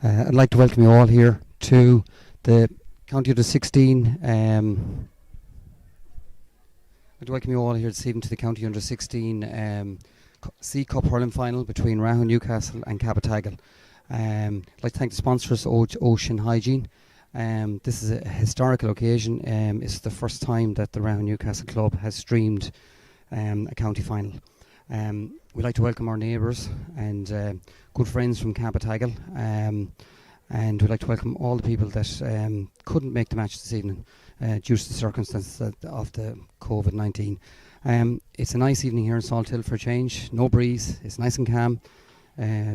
I'd like to welcome you all here to the County Under 16. I'd welcome you all here this evening to the County Under 16 C Cup hurling final between Rahoon Newcastle and Cabatagal. I'd like to thank the sponsors, Ocean Hygiene. This is a historical occasion. It's the first time that the Rahoon Newcastle Club has streamed a county final. We'd like to welcome our neighbours and good friends from Cabatagal, and we'd like to welcome all the people that couldn't make the match this evening due to the circumstances of the COVID-19. It's a nice evening here in Salt Hill for a change. No breeze, it's nice and calm.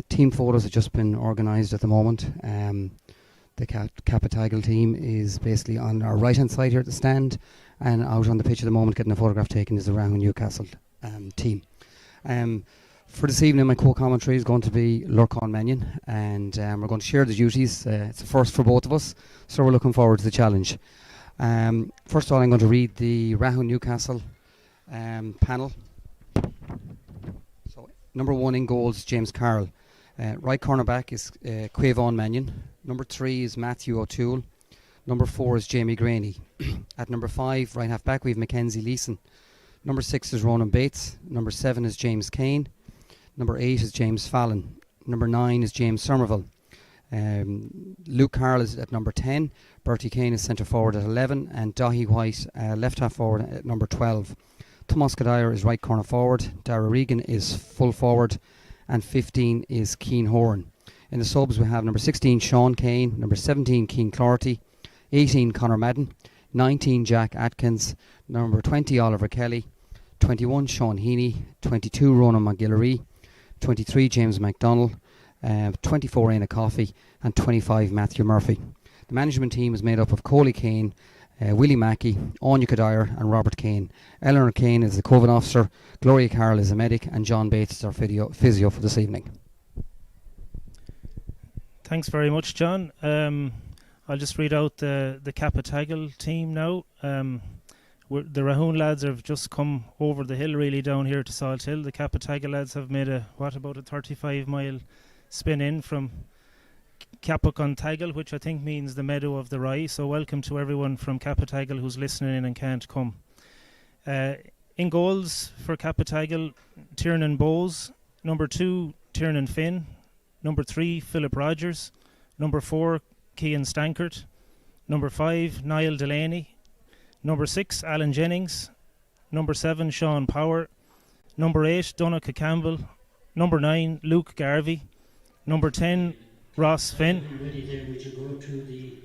Team photos have just been organised at the moment. The Cabatagal team is basically on our right hand side here at the stand, and out on the pitch at the moment getting a photograph taken is the Rahoon Newcastle team. For this evening, my co-commentary is going to be Lurcan Mannion, and we're going to share the duties. It's a first for both of us, so we're looking forward to the challenge. First of all, I'm going to read the Rahoon Newcastle panel. So, number 1 in goals, James Carroll. Right cornerback is Quavon Mannion. Number 3 is Matthew O'Toole. Number 4 is Jamie Graney. At number 5, right half back, we have Mackenzie Leeson. Number 6 is Ronan Bates. Number 7 is James Kane. Number 8 is James Fallon. Number 9 is James Somerville. Luke Carroll is at number 10. Bertie Kane is centre forward at 11. And Dahi White, left half forward at number 12. Thomas Kadire is right corner forward. Dara Regan is full forward. And 15 is Keane Horan. In the subs we have number 16 Sean Kane. Number 17 Keane Clarty. 18 Conor Madden. 19 Jack Atkins. Number 20 Oliver Kelly. 21 Sean Heaney. 22 Ronan McGillery. 23 James MacDonald. 24 Aina Coffey. And 25 Matthew Murphy. The management team is made up of Coley Kane, Willie Mackey, Anya Kadire and Robert Kane. Eleanor Kane is the COVID officer, Gloria Carroll is a medic, and John Bates is our physio for this evening. Thanks very much, John. I'll just read out the Cabatagal team now. The Rahoon lads have just come over the hill really down here to Salt Hill. The Cabatagal lads have made about a 35-mile spin in from Capacontagal, which I think means the meadow of the rye. So welcome to everyone from Cabatagal who's listening in and can't come. In goals for Cabatagal, Tiernan Bowes. Number 2, Tiernan Finn. Number 3, Philip Rogers. Number 4, Cian Stankert. Number 5, Niall Delaney. Number 6, Alan Jennings. Number 7, Sean Power. Number 8, Donica Campbell. Number 9, Luke Garvey. Number 10, Ross Finn. Ready then, would you go to the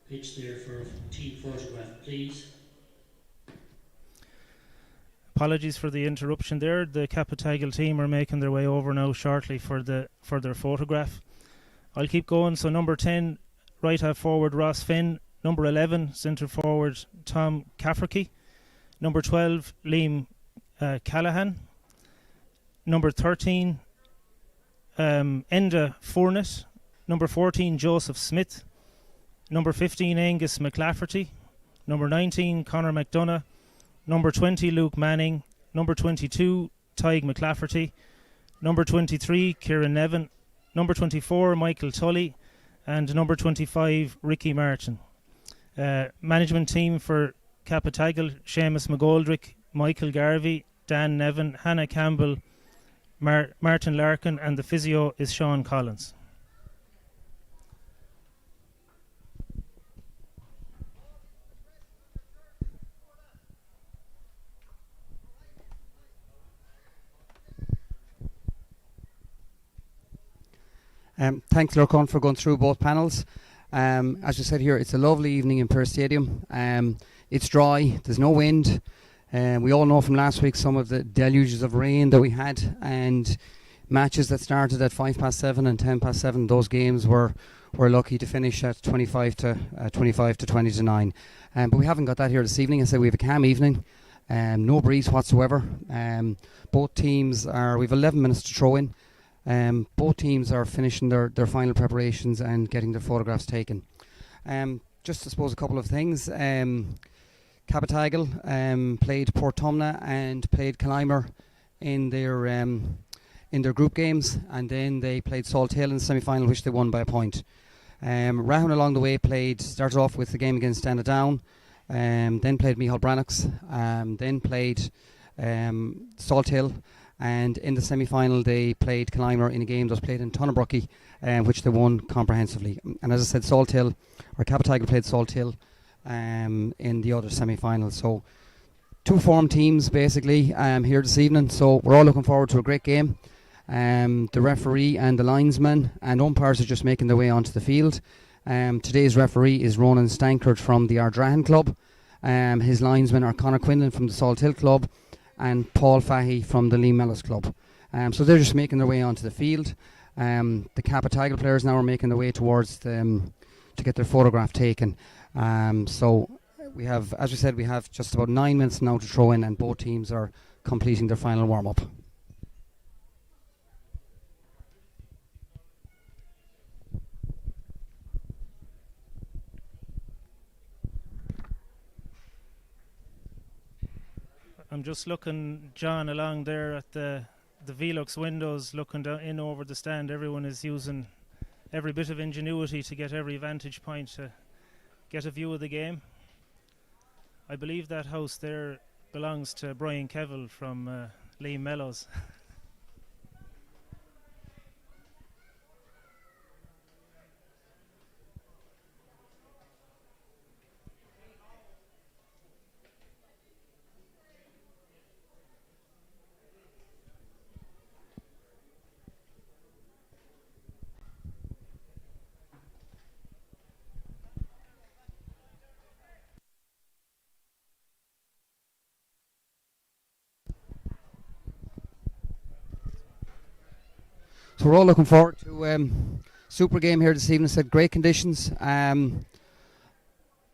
pitch there for team photograph, please? Apologies for the interruption there. The Cabatagal team are making their way over now shortly for their photograph. I'll keep going. So number 10, right half forward, Ross Finn. Number 11, centre forward, Tom Cafferty. Number 12, Liam Callahan. Number 13, Enda Fournett. Number 14, Joseph Smith. Number 15, Angus McLafferty. Number 19, Conor McDonough. Number 20, Luke Manning. Number 22, Tig McLafferty. Number 23, Kieran Nevin. Number 24, Michael Tully. And number 25, Ricky Martin. Management team for Cabatagal, Seamus McGoldrick, Michael Garvey, Dan Nevin, Hannah Campbell, Martin Larkin, and the physio is Sean Collins. Thanks, Lurcan, for going through both panels. As you said here, it's a lovely evening in Pearse Stadium. It's dry, there's no wind. We all know from last week some of the deluges of rain that we had, and matches that started at 7:05 and 7:10. Those games were lucky to finish at 25 to 20 to 9. But we haven't got that here this evening. I said we have a calm evening, no breeze whatsoever. Both teams we've 11 minutes to throw in. Both teams are finishing their final preparations and getting their photographs taken. Just I suppose a couple of things. Cabatagal played Portumna and played Clymer in their in their group games, and then they played Salt Hill in the semi-final, which they won by a point. Rahoon along the way started off with the game against Down, then played Micheál Brannocks, then played Salt Hill, and in the semi-final they played Clymer in a game that was played in Tunnabrucky, which they won comprehensively. And as I said, Capatagal played Salt Hill in the other semi-final. So two form teams basically here this evening, so we're all looking forward to a great game. The referee and the linesman and umpires are just making their way onto the field. Today's referee is Ronan Stankard from the Ardrahan Club. His linesmen are Conor Quinlan from the Salt Hill Club and Paul Fahey from the Lee Mellis Club. So they're just making their way onto the field. The Capatagal players now are making their way towards them to get their photograph taken. So we have, as we said, we have just about 9 minutes now to throw in, and both teams are completing their final warm-up. I'm just looking, John, along there at the Velux windows, looking down in over the stand. Everyone is using every bit of ingenuity to get every vantage point to get a view of the game. I believe that house there belongs to Brian Kevill from Lee Mellows. So we're all looking forward to super game here this evening. Said great conditions. To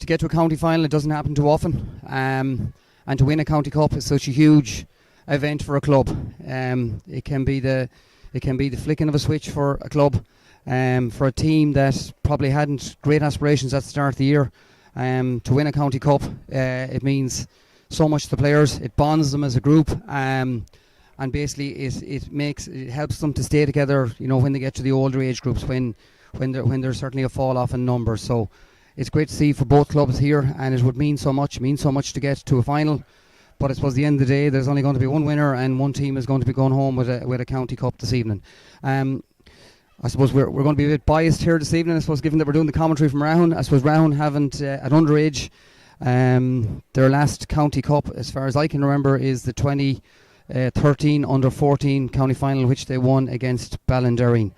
get to a county final, it doesn't happen too often. And to win a county cup is such a huge event for a club. It can be the flicking of a switch for a club. For a team that probably hadn't great aspirations at the start of the year, to win a county cup, it means so much to the players. It bonds them as a group. And basically it helps them to stay together, you know, when they get to the older age groups, when there's certainly a fall off in numbers. So it's great to see for both clubs here, and it would mean so much to get to a final. But I suppose at the end of the day, there's only going to be one winner, and one team is going to be going home with a county cup this evening. I suppose we're going to be a bit biased here this evening, I suppose, given that we're doing the commentary from Rahoon. I suppose Rahoon haven't at underage. Their last county cup, as far as I can remember, is the 2013 under-14 county final, which they won against Ballinderreen.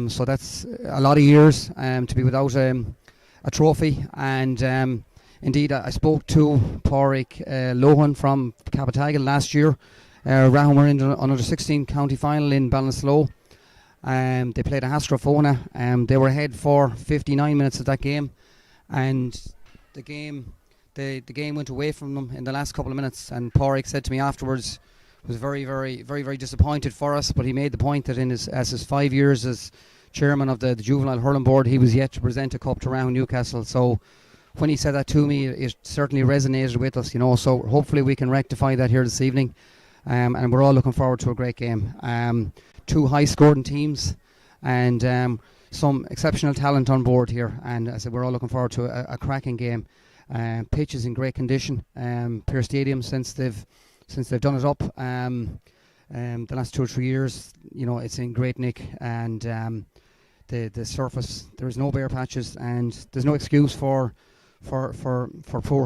So that's a lot of years to be without a trophy. And indeed, I spoke to Pádraig Lohan from Capatagal last year. Rahoon were in the under-16 county final in Ballinasloe. They played a Hastrafona. They were ahead for 59 minutes of that game, and the game went away from them in the last couple of minutes. And Pádraig said to me afterwards, was very, very, very, very disappointed for us, but he made the point that in his 5 years as chairman of the juvenile hurling board, he was yet to present a cup to Rahoon Newcastle. So when he said that to me, it certainly resonated with us, you know. So hopefully we can rectify that here this evening, and we're all looking forward to a great game. Two high-scoring teams, and some exceptional talent on board here. And as I said, we're all looking forward to a cracking game. Pitch is in great condition. Pearse Stadium, since they've done it up the last 2 or 3 years, you know, it's in great nick, and the surface, there's no bare patches, and there's no excuse for poor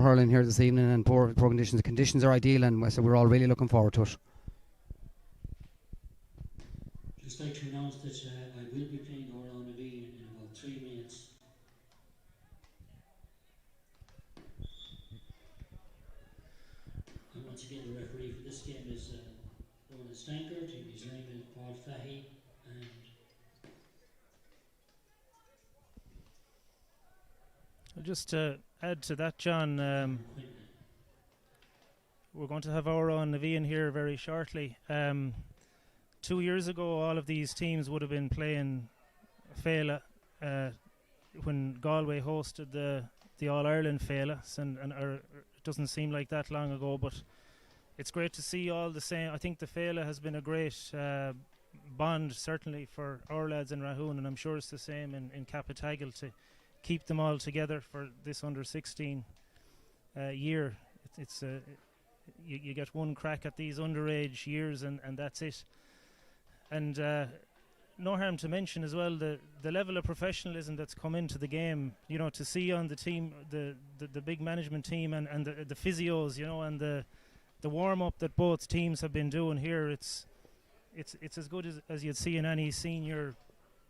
hurling here this evening and poor conditions. The conditions are ideal, and so we're all really looking forward to it. Just like to announce that I will be playing Rahoon in about 3 minutes. And once again, the referee for this game is Ronan Stankard. His name is Paul Fahey, and Just to add to that, John, we're going to have Oran Navian here very shortly. 2 years ago, all of these teams would have been playing Féile when Galway hosted the All-Ireland Féiles, and it doesn't seem like that long ago, but it's great to see all the same. I think the Féile has been a great bond, certainly for our lads in Rahoon, and I'm sure it's the same in Capitagal, to keep them all together for this under 16 year. You get one crack at these underage years, and that's it. And no harm to mention as well the level of professionalism that's come into the game. You know, to see on the team, the big management team and the physios, you know, and the warm up that both teams have been doing here. It's as good as you'd see in any senior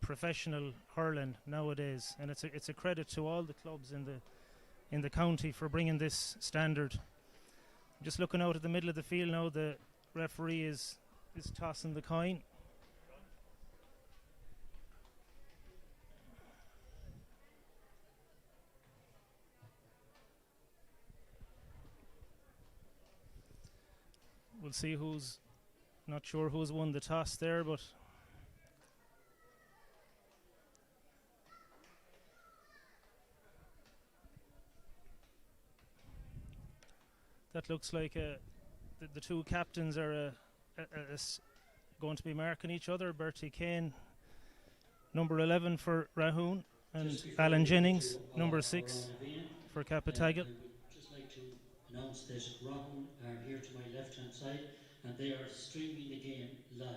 professional hurling nowadays, and it's a credit to all the clubs in the county for bringing this standard. Just looking out at the middle of the field now, the referee is tossing the coin. We'll see not sure who's won the toss there, but that looks like the two captains are going to be marking each other. Bertie Kane, number 11 for Rahoon, and Alan Jennings, number 6 for Capitagal. Just like to announce that Rahoon are here to my left-hand side, and they are streaming the game live.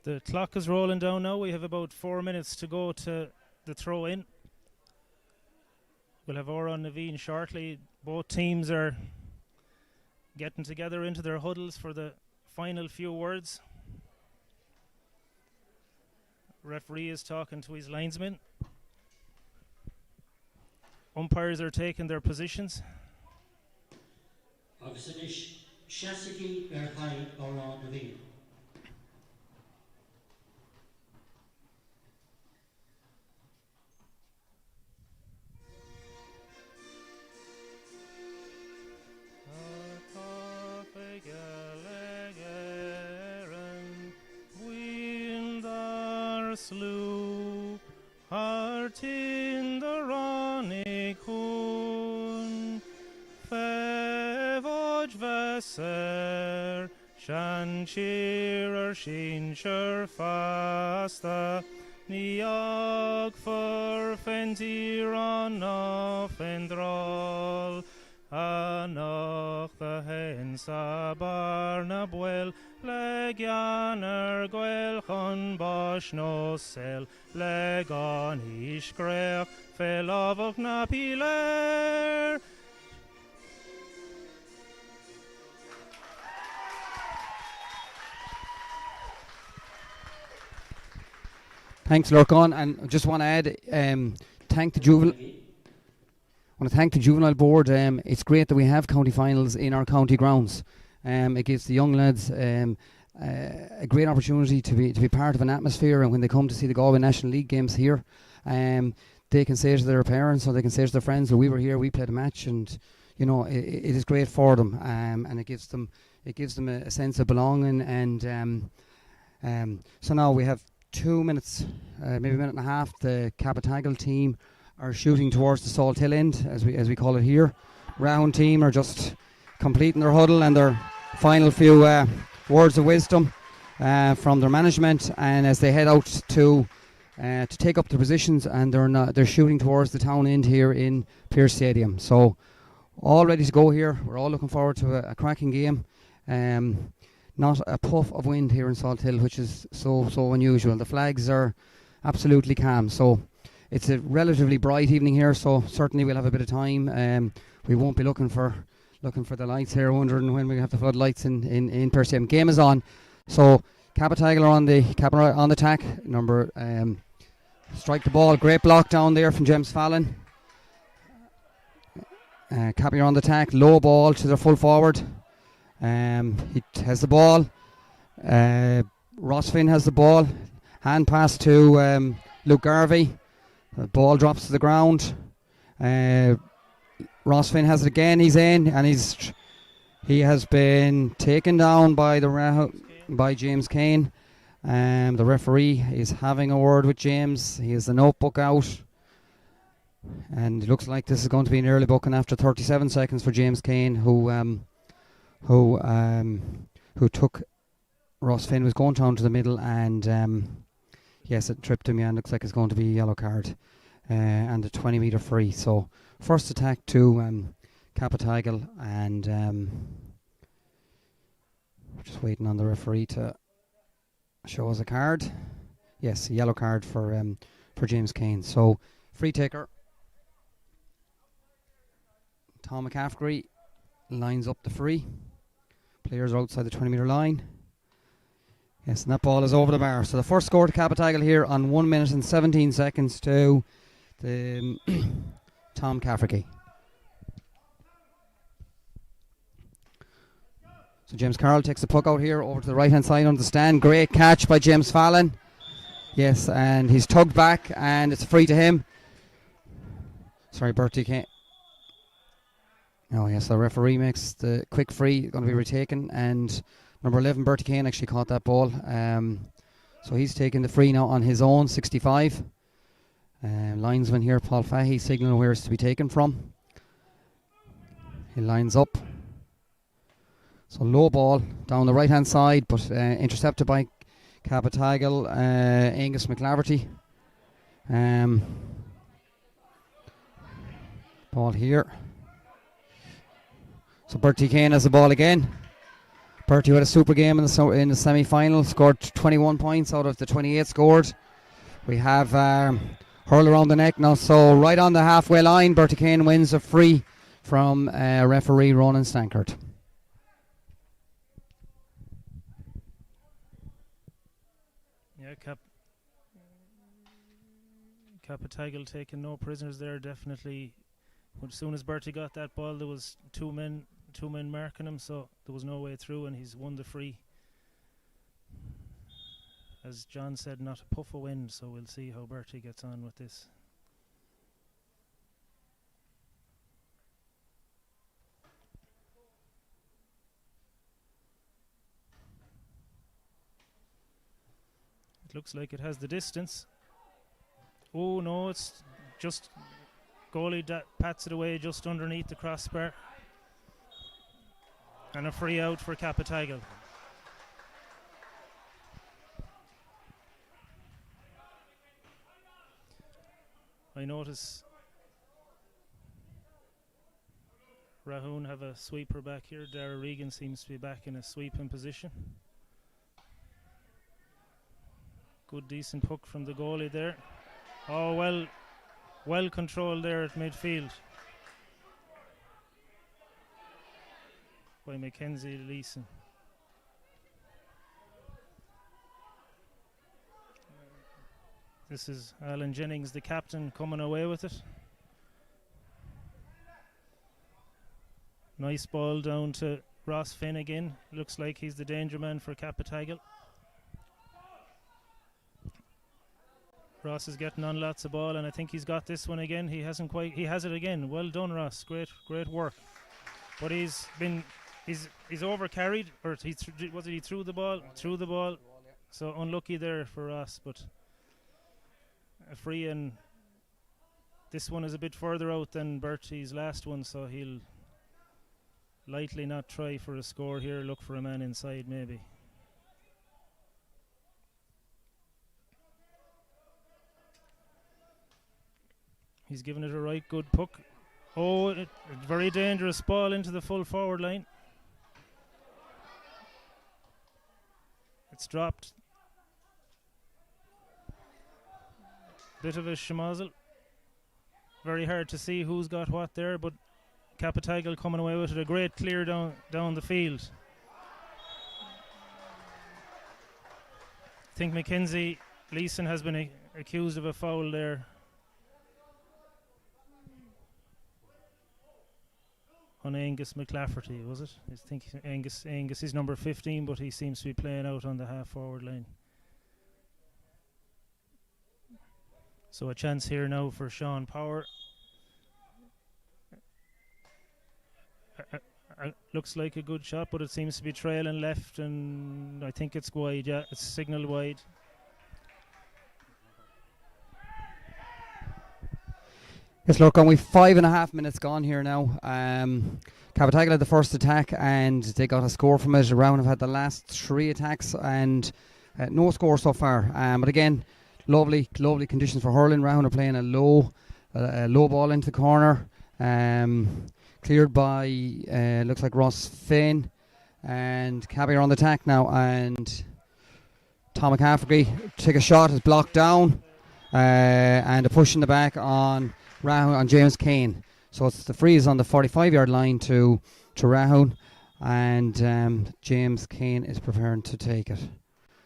The clock is rolling down now. We have about 4 minutes to go to the throw-in. We'll have Oran Naveen shortly. Both teams are getting together into their huddles for the final few words. Referee is talking to his linesman. Umpires are taking their positions. Agsanish Shasiki Berhai Oran Naveen. Slew heart in the Ronnikun Fevoj Vesser Shanchir Shincher Fasta Niag for Fentiran of Endrol Anoch the Hensa Barnabuel Leganer Gwelchon Bosch no sel Legon Ishgrech Felovok Napiler. Thanks, Lurkon, and I just want to add, thank the juvenile. I want to thank the juvenile board. It's great that we have county finals in our county grounds. It gives the young lads a great opportunity to be part of an atmosphere, and when they come to see the Galway National League games here, they can say to their parents or they can say to their friends, "Well, we were here, we played a match," and you know it is great for them, and it gives them a sense of belonging. And so now we have 2 minutes, maybe a minute and a half. The Capitagal team are shooting towards the Salt Hill end, as we call it here. Rahoon team are just completing their huddle and their final few words of wisdom from their management, and as they head out to take up their positions, and they're shooting towards the town end here in Pearse Stadium. So all ready to go here. We're all looking forward to a cracking game. Not a puff of wind here in Salt Hill, which is so unusual. The flags are absolutely calm. So it's a relatively bright evening here, so certainly we'll have a bit of time. We won't be looking for the lights here, wondering when we have the floodlights in Pearse Stadium. Game is on. So Capitagal are on the attack. Strike the ball. Great block down there from James Fallon. Cappy are on the attack. Low ball to their full forward. He has the ball. Ross Finn has the ball. Hand pass to Luke Garvey. The ball drops to the ground. Ross Finn has it again. He's in, and he has been taken down by James Kane. The referee is having a word with James. He has the notebook out. And it looks like this is going to be an early booking after 37 seconds for James Kane, who took Ross Finn, was going down to the middle, and yes, it tripped him. Yeah, looks like it's going to be a yellow card and a 20-metre free. So first attack to Capitagle, and just waiting on the referee to show us a card. Yes, a yellow card for James Kane. So free taker. Tom McCaffrey lines up the free. Players are outside the 20-metre line. Yes, and that ball is over the bar. So the first score to Capitagle here on 1 minute and 17 seconds to the Tom Cafferty. So James Carroll takes the puck out here over to the right-hand side on the stand. Great catch by James Fallon. Yes, and he's tugged back, and it's free to him. Sorry, Bertie Kane. Oh, yes, the referee makes the quick free, going to be retaken, and number 11, Bertie Kane, actually caught that ball. So he's taking the free now on his own, 65. Linesman here, Paul Fahey, signalling where it's to be taken from. He lines up. So low ball down the right-hand side, but intercepted by Capitagle, Angus McClaverty. Ball here. So Bertie Kane has the ball again. Bertie had a super game in the semi-final, scored 21 points out of the 28 scored. We have hurl around the neck now, so right on the halfway line, Bertie Kane wins a free from referee Ronan Stankert. Yeah, Capitagle taking no prisoners there, definitely. As soon as Bertie got that ball, there was two men marking him, so there was no way through, and he's won the free. As John said, not a puff of wind, so we'll see how Bertie gets on with this. It looks like it has the distance. Oh no, it's just goalie pats it away just underneath the crossbar. And a free out for Capitagle. I notice Rahoon have a sweeper back here. Dara Regan seems to be back in a sweeping position. Good decent puck from the goalie there. Oh, well controlled there at midfield by Mackenzie Leeson. This is Alan Jennings, the captain, coming away with it. Nice ball down to Ross Finn again. Looks like he's the danger man for Capitagle. Ross is getting on lots of ball, and I think he's got this one again. He has it again. Well done, Ross. Great work. But he's over carried, or he threw the ball? Threw the ball. So unlucky there for Ross, but a free, and this one is a bit further out than Bertie's last one, so he'll likely not try for a score here. Look for a man inside maybe. He's given it a right good puck. Oh, a very dangerous ball into the full forward line. It's dropped. Bit of a schmozzle. Very hard to see who's got what there, but Capitagle coming away with it. A great clear down the field. I think Mackenzie Leeson has been accused of a foul there. On Angus McClafferty, was it? I think Angus is number 15, but he seems to be playing out on the half-forward line. So a chance here now for Sean Power. Looks like a good shot, but it seems to be trailing left, and I think it's wide. Yeah, it's signal wide. Yes, look, and we've 5.5 minutes gone here now. Cabatagal had the first attack and they got a score from it. Rahoon have had the last 3 attacks and no score so far. But again, lovely conditions for hurling. Rahoon are playing a low ball into the corner. Cleared by, looks like Ross Finn. And Cabby are on the attack now. And Tom McCaffrey take a shot, is blocked down. And a push in the back on Rahoon, on James Kane. So it's the free is on the 45-yard line to Rahoon, and James Kane is preparing to take it.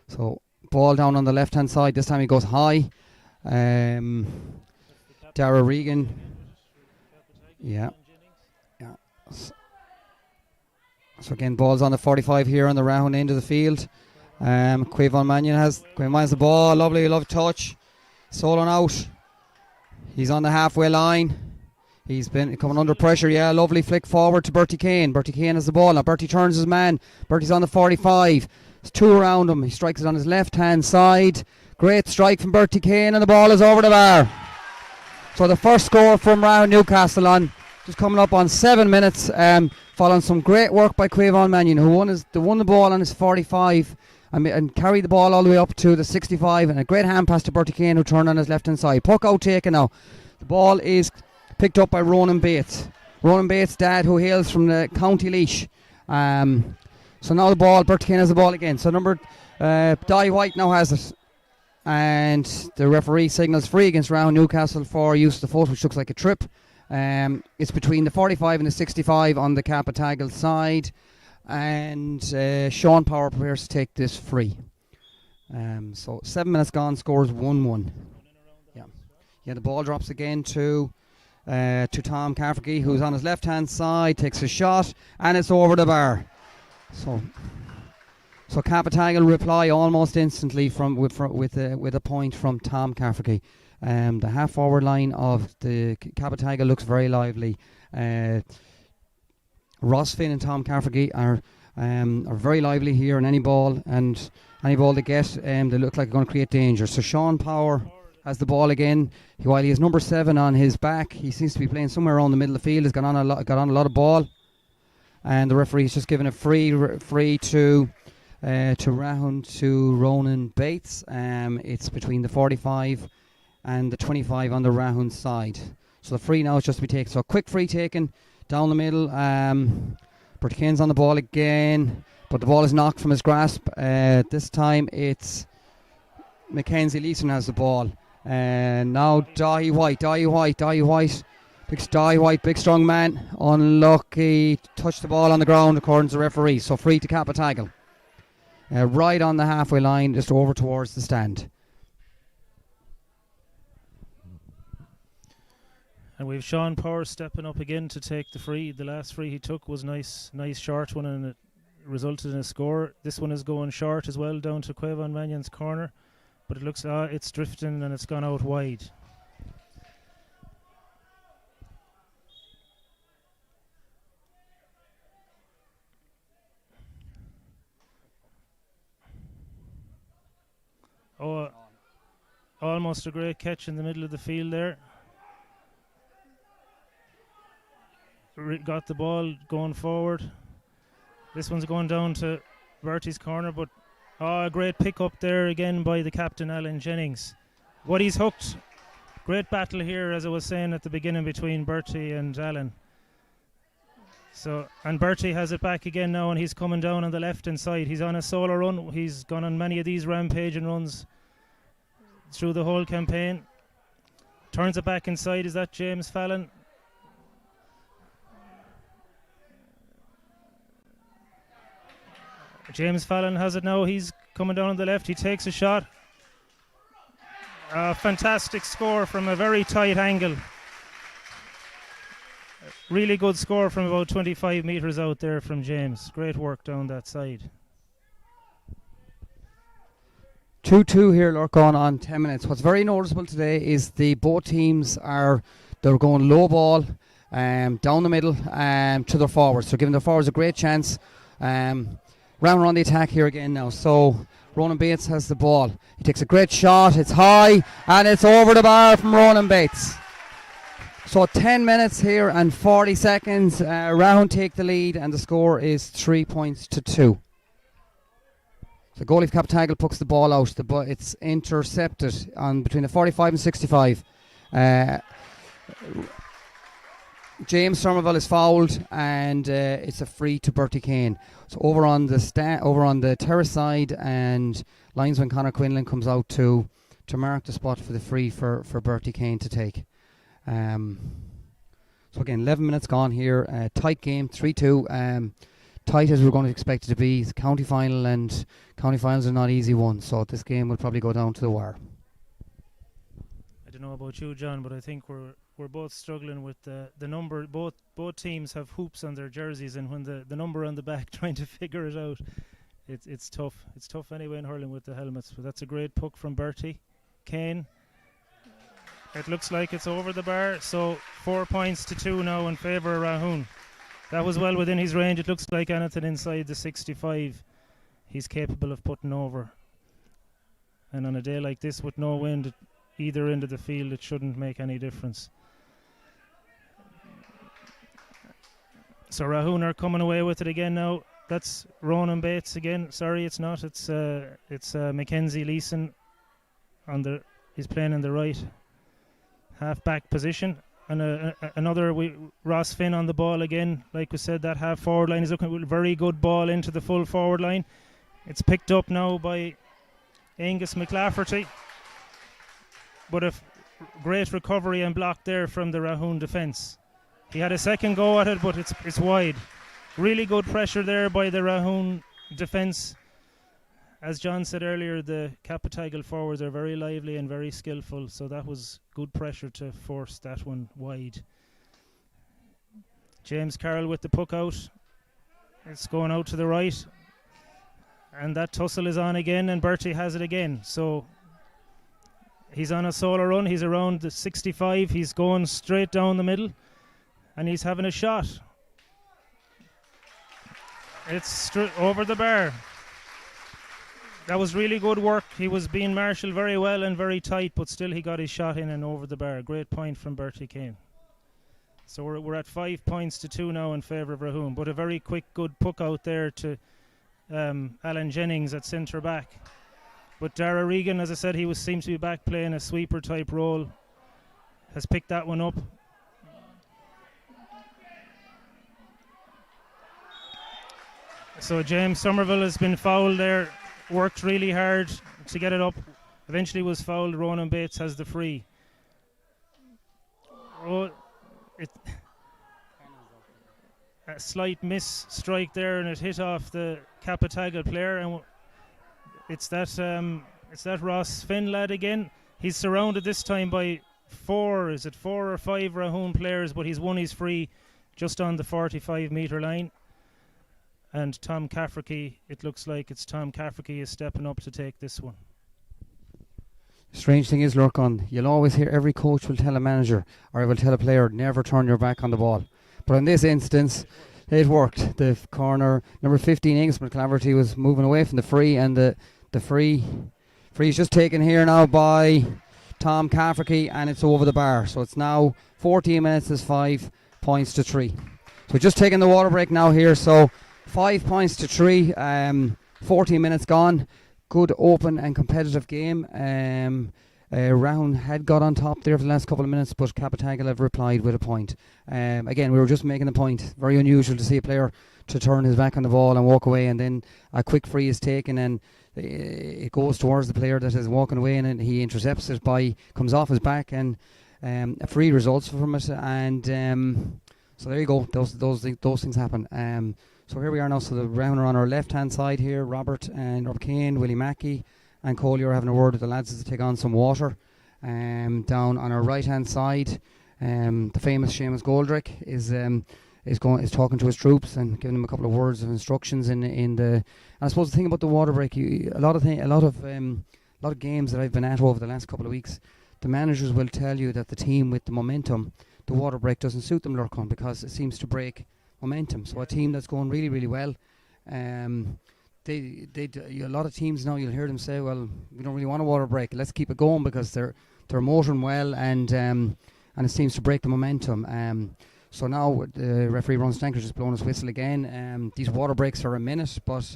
So ball down on the left-hand side. This time he goes high. Dara Regan. Yeah. So again, ball's on the 45 here on the Rahoon end of the field. Quavon Mannion has the ball. Lovely touch. Stolen out. He's on the halfway line. He's been coming under pressure. Yeah, lovely flick forward to Bertie Kane. Bertie Kane has the ball. Now Bertie turns his man. Bertie's on the 45. There's 2 around him. He strikes it on his left-hand side. Great strike from Bertie Kane, and the ball is over the bar. So the first score from Rahoon Newcastle on just coming up on 7 minutes, following some great work by Quavon Mannion, who won the ball on his 45 and carried the ball all the way up to the 65, and a great hand pass to Bertie Kane, who turned on his left-hand side. Puck out taken now. The ball is picked up by Ronan Bates. Ronan Bates' dad, who hails from the County Laois. So now the ball, Bertie Kane has the ball again. So number Di White now has it. And the referee signals free against Rahoon Newcastle for use of the foot, which looks like a trip. It's between the 45 and the 65 on the Cabatagal side. And Sean Power prepares to take this free. So 7 minutes gone, scores 1-1. Yeah, the ball drops again to Tom Cafferty, who's on his left-hand side, takes a shot, and it's over the bar. So Cabatagal reply almost instantly with a point from Tom Cafferty. The half-forward line of the Cabatagal looks very lively. Ross Finn and Tom Cafferty are very lively here, and any ball they get, they look like they're going to create danger. So Sean Power has the ball again. While he has number 7 on his back, he seems to be playing somewhere around the middle of the field. He's got on a lot of ball, and the referee's just given a free to Rahoon to Ronan Bates. It's between the 45 and the 25 on the Rahoon side. So the free now is just to be taken. So a quick free taken down the middle. Bertie Kane's on the ball again, but the ball is knocked from his grasp. This time it's Mackenzie Leeson has the ball. Now Dahi White, big strong man, unlucky, touched the ball on the ground according to the referee. So free to Cabatagal. Right on the halfway line, just over towards the stand. And we've Sean Power stepping up again to take the free. The last free he took was nice short one, and it resulted in a score. This one is going short as well, down to Quavon Mannion's corner, but it looks it's drifting and it's gone out wide. Oh, almost a great catch in the middle of the field there. Got the ball going forward. This one's going down to Bertie's corner, but a great pick up there again by the captain, Alan Jennings. What he's hooked. Great battle here, as I was saying at the beginning, between Bertie and Alan. So, and Bertie has it back again now, and he's coming down on the left-hand side. He's on a solo run. He's gone on many of these rampaging runs through the whole campaign. Turns it back inside. Is that James Fallon? James Fallon has it now. He's coming down on the left. He takes a shot. A fantastic score from a very tight angle. Really good score from about 25 metres out there from James. Great work down that side. 2-2 here, Lurk, going on 10 minutes. What's very noticeable today is both teams they're going low ball. down the middle to their forwards. So giving their forwards a great chance. Round on the attack here again now. So Ronan Bates has the ball. He takes a great shot. It's high and it's over the bar from Ronan Bates. So 10 minutes here and 40 seconds. Rahoon take the lead and the score is 3 points to 2. The goalie of Captagal pucks the ball out. It's intercepted on between the 45 and 65. James Somerville is fouled and it's a free to Bertie Kane. So over on the terrace side, and linesman Conor Quinlan comes out to mark the spot for the free for Bertie Kane to take. So again, 11 minutes gone here. Tight game, 3-2. Tight as we're going to expect it to be. It's a county final, and county finals are not easy ones, so this game will probably go down to the wire. I don't know about you, John, but I think we're both struggling with the number. Both teams have hoops on their jerseys, and when the number on the back, trying to figure it out, it's tough. It's tough anyway in hurling with the helmets. But that's a great puck from Bertie Kane. It looks like it's over the bar, so 4 points to 2 now in favour of Rahoon. That was well within his range. It looks like anything inside the 65 he's capable of putting over. And on a day like this with no wind at either end of the field, it shouldn't make any difference. So Rahoon are coming away with it again now. That's Ronan Bates again. Sorry, it's not. It's Mackenzie Leeson he's playing in the right half-back position. And another Ross Finn on the ball again. Like we said, that half-forward line is looking with a very good ball into the full forward line. It's picked up now by Angus McLafferty. But a great recovery and block there from the Rahoon defence. He had a second go at it, but it's wide. Really good pressure there by the Rahoon defence. As John said earlier, the Captagal forwards are very lively and very skillful, so that was good pressure to force that one wide. James Carroll with the puck out. It's going out to the right. And that tussle is on again, and Bertie has it again. So he's on a solo run. He's around the 65. He's going straight down the middle, and he's having a shot. It's over the bar. That was really good work. He was being marshalled very well and very tight, but still he got his shot in and over the bar. Great point from Bertie Kane. So we're at 5 points to 2 now in favour of Rahoon, but a very quick, good puck out there to Alan Jennings at centre back. But Dara Regan, as I said, seems to be back playing a sweeper type role. Has picked that one up. So James Somerville has been fouled there. Worked really hard to get it up. Eventually was fouled. Ronan Bates has the free. A slight miss strike there, and it hit off the Captagal player, and it's that Ross Finn lad again. He's surrounded this time by 4 or 5 Rahoon players, but he's won his free just on the 45-metre line. And Tom Cafferty, it looks like it's Tom Cafferty is stepping up to take this one. Strange thing is, Lurkon, you'll always hear every coach will tell a manager or will tell a player, never turn your back on the ball. But in this instance, it worked. The corner, number 15, Angus McClaverty, was moving away from the free, and the free is just taken here now by Tom Cafferty, and it's over the bar. So it's now 14 minutes, is 5 points to 3. So just taking the water break now here, so 5 points to 3, 14 minutes gone. Good open and competitive game. Rahoon had got on top there for the last couple of minutes, but Captagal have replied with a point. Again, we were just making the point. Very unusual to see a player to turn his back on the ball and walk away, and then a quick free is taken, and it goes towards the player that is walking away, and he intercepts it comes off his back, and a free results from it. And so there you go. Those things happen. So here we are now. So the Rahoon are on our left-hand side here. Robert Kane, Willie Mackey, and Coley are having a word with the lads to take on some water. Down on our right-hand side, the famous Seamus Goldrick is talking to his troops and giving them a couple of words of instructions in the. And I suppose the thing about the water break, a lot of games that I've been at over the last couple of weeks, the managers will tell you that the team with the momentum the water break doesn't suit them, Lurcon, because it seems to break momentum. So a team that's going really, really well, a lot of teams now, you'll hear them say, well, we don't really want a water break, let's keep it going, because they're motoring well, and it seems to break the momentum. So now the referee Ron Stanker just blowing his whistle again. These water breaks are a minute, but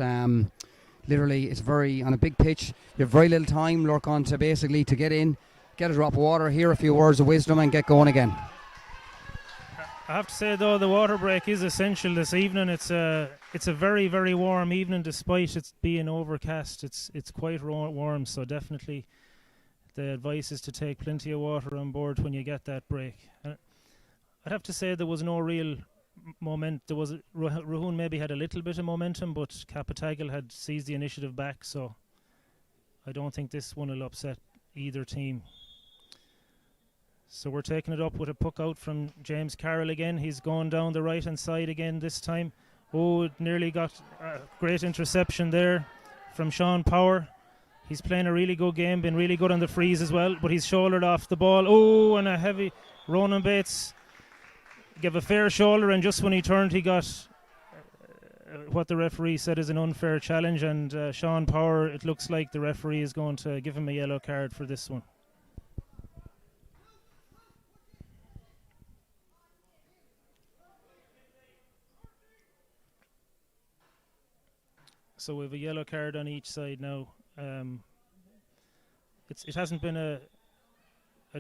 literally it's on a big pitch, you have very little time, Lurcon, to basically to get in, get a drop of water, hear a few words of wisdom, and get going again. I have to say, though, the water break is essential this evening. It's a very, very warm evening, despite it being overcast. It's quite warm, so definitely the advice is to take plenty of water on board when you get that break. I'd have to say there was no real moment. Rahoon maybe had a little bit of momentum, but Capatagal had seized the initiative back, so I don't think this one will upset either team. So we're taking it up with a puck out from James Carroll again. He's going down the right hand side again this time. Oh, it nearly got a great interception there from Sean Power. He's playing a really good game, been really good on the freeze as well, but he's shouldered off the ball. Oh, and a heavy Ronan Bates gave a fair shoulder, and just when he turned, he got what the referee said is an unfair challenge, and Sean Power, it looks like the referee is going to give him a yellow card for this one. So we have a yellow card on each side now. It hasn't been a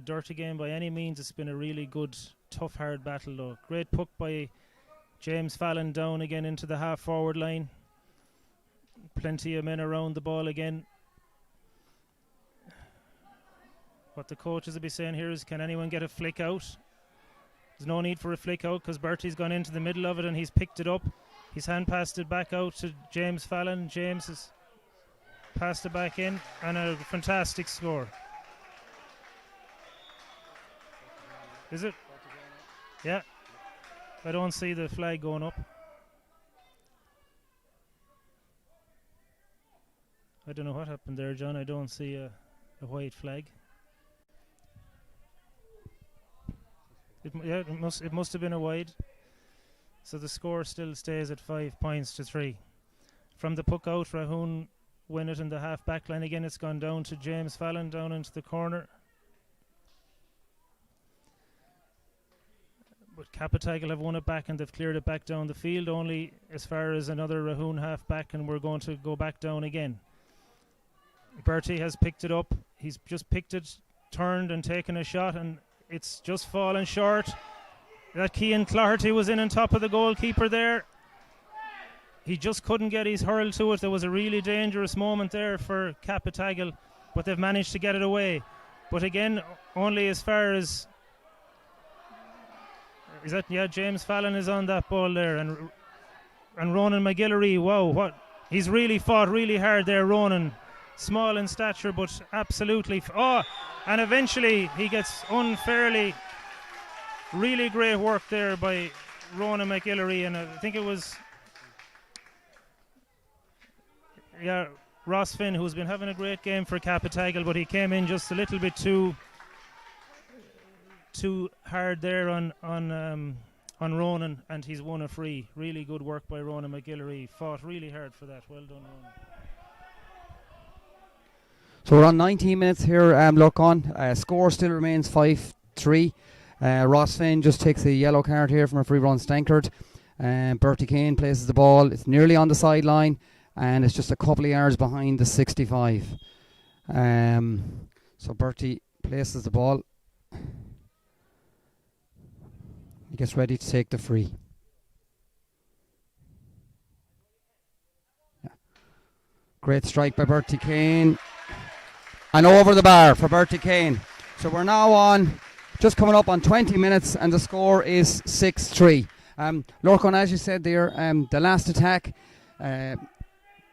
dirty game by any means. It's been a really good, tough, hard battle though. Great puck by James Fallon down again into the half-forward line. Plenty of men around the ball again. What the coaches will be saying here is, can anyone get a flick out? There's no need for a flick out because Bertie's gone into the middle of it and he's picked it up. He's hand passed it back out to James Fallon. James has passed it back in, and a fantastic score. Is it? Yeah. I don't see the flag going up. I don't know what happened there, John. I don't see a white flag. It must have been a wide. So the score still stays at 5 points to 3. From the puck out, Rahoon win it in the half back line again. It's gone down to James Fallon down into the corner. But Capatagal have won it back and they've cleared it back down the field, only as far as another Rahoon half back, and we're going to go back down again. Bertie has picked it up. He's just picked it, turned and taken a shot, and it's just fallen short. That Cian Clarity was in on top of the goalkeeper there. He just couldn't get his hurl to it. There was a really dangerous moment there for Capatagal, but they've managed to get it away. But again, only as far as... James Fallon is on that ball there. And Ronan McGillary, wow, what... He's really fought really hard there, Ronan. Small in stature, but absolutely... and eventually he gets unfairly... Really great work there by Ronan McGillary, and I think it was Ross Finn, who's been having a great game for Capatagal, but he came in just a little bit too hard there on Ronan, and he's won a free. Really good work by Ronan McGillary. Fought really hard for that. Well done, Ronan. So we're on 19 minutes here. Look on. Score still remains 5-3. Ross Finn just takes a yellow card here from a free run Stankard. Bertie Kane places the ball. It's nearly on the sideline, and it's just a couple of yards behind the 65. So Bertie places the ball. He gets ready to take the free. Yeah. Great strike by Bertie Kane. And over the bar for Bertie Kane. So we're now on... Just coming up on 20 minutes, and the score is 6-3. Lorcan, as you said there, the last attack,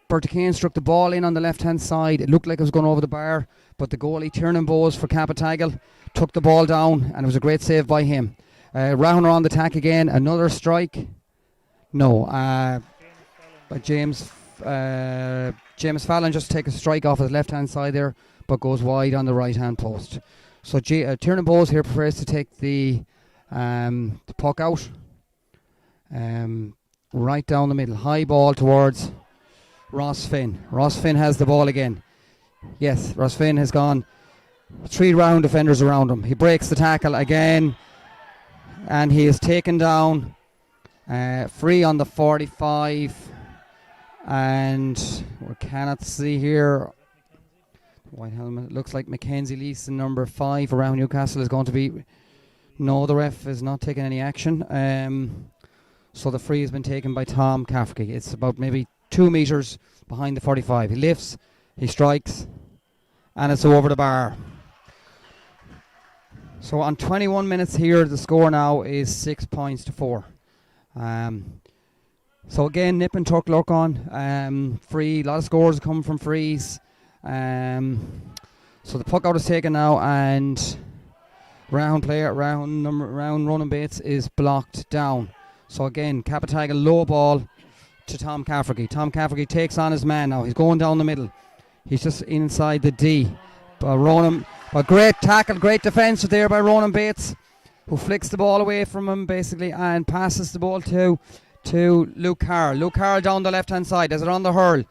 Bertie Kane struck the ball in on the left-hand side. It looked like it was going over the bar, but the goalie, Tiernan Bowes for Capatagal, took the ball down, and it was a great save by him. Rahoon are on the attack again. Another strike. No. By James Fallon just take a strike off his left-hand side there, but goes wide on the right-hand post. So Tiernan Bowes here prepares to take the The puck out. Right down the middle. High ball towards Ross Finn. Ross Finn has the ball again. Yes, Ross Finn has gone 3 round defenders around him. He breaks the tackle again, and he is taken down. Free on the 45, and we cannot see here. White helmet. Looks like Mackenzie Leeson, number 5 around Newcastle, is going to be. No, the ref is not taking any action. So the free has been taken by Tom Cafferty. It's about maybe 2 metres behind the 45. He lifts, he strikes, and it's over the bar. So on 21 minutes here, the score now is 6 points to 4. So again, nip and tuck, look on. Free, a lot of scores come from frees. So the puck out is taken now, and round Ronan Bates is blocked down. So again, Capitagal low ball to Tom Cafferty. Tom Cafferty takes on his man now. He's going down the middle. He's just inside the D. But great tackle, great defence there by Ronan Bates, who flicks the ball away from him basically and passes the ball to Luke Carroll. Luke Carroll down the left hand side. Is it on the hurl?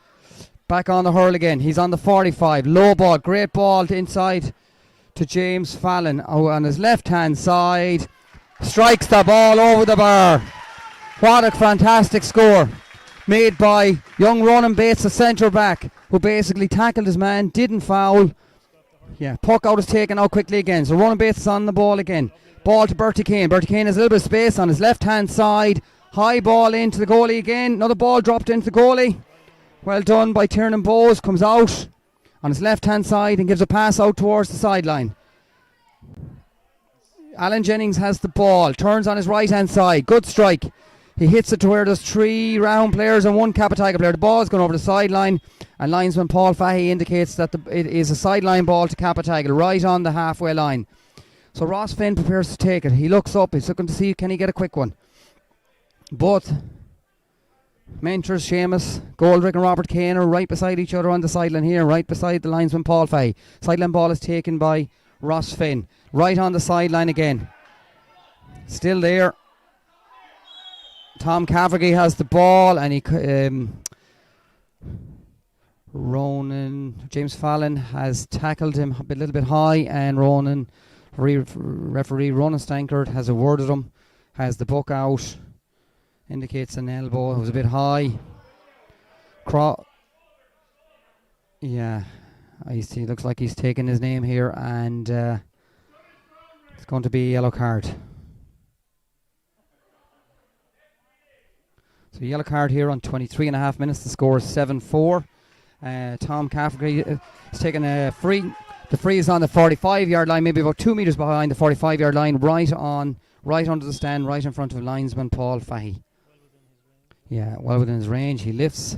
Back on the hurl again. He's on the 45. Low ball, great ball to inside to James Fallon. Oh, on his left hand side. Strikes the ball over the bar. What a fantastic score made by young Ronan Bates, the centre back, who basically tackled his man, didn't foul. Yeah, puck out is taken out quickly again. So Ronan Bates is on the ball again. Ball to Bertie Kane. Bertie Kane has a little bit of space on his left hand side. High ball into the goalie again. Another ball dropped into the goalie. Well done by Tiernan Bowes. Comes out on his left hand side and gives a pass out towards the sideline. Alan Jennings has the ball. Turns on his right hand side. Good strike. He hits it to where there's 3 round players and 1 Capitaga player. The ball is going over the sideline, and linesman Paul Fahey indicates that it is a sideline ball to Capitaga, right on the halfway line. So Ross Finn prepares to take it. He looks up. He's looking to see, can he get a quick one. Both mentors, Seamus Goldrick and Robert Kane, are right beside each other on the sideline here, right beside the linesman Paul Fahey. Sideline ball is taken by Ross Finn. Right on the sideline again. Still there. Tom Cafferty has the ball, and James Fallon has tackled him a little bit high, and referee Ronan Stankard has awarded him, has the book out, indicates an elbow. It was a bit high. I see. Looks like he's taken his name here, and it's going to be a yellow card. So yellow card here on 23 and a half minutes. The score is 7-4. Tom Cafferty is taking a free. The free is on the 45-yard line, maybe about 2 metres behind the 45-yard line, right under the stand, right in front of linesman Paul Fahey. Yeah, well within his range. He lifts,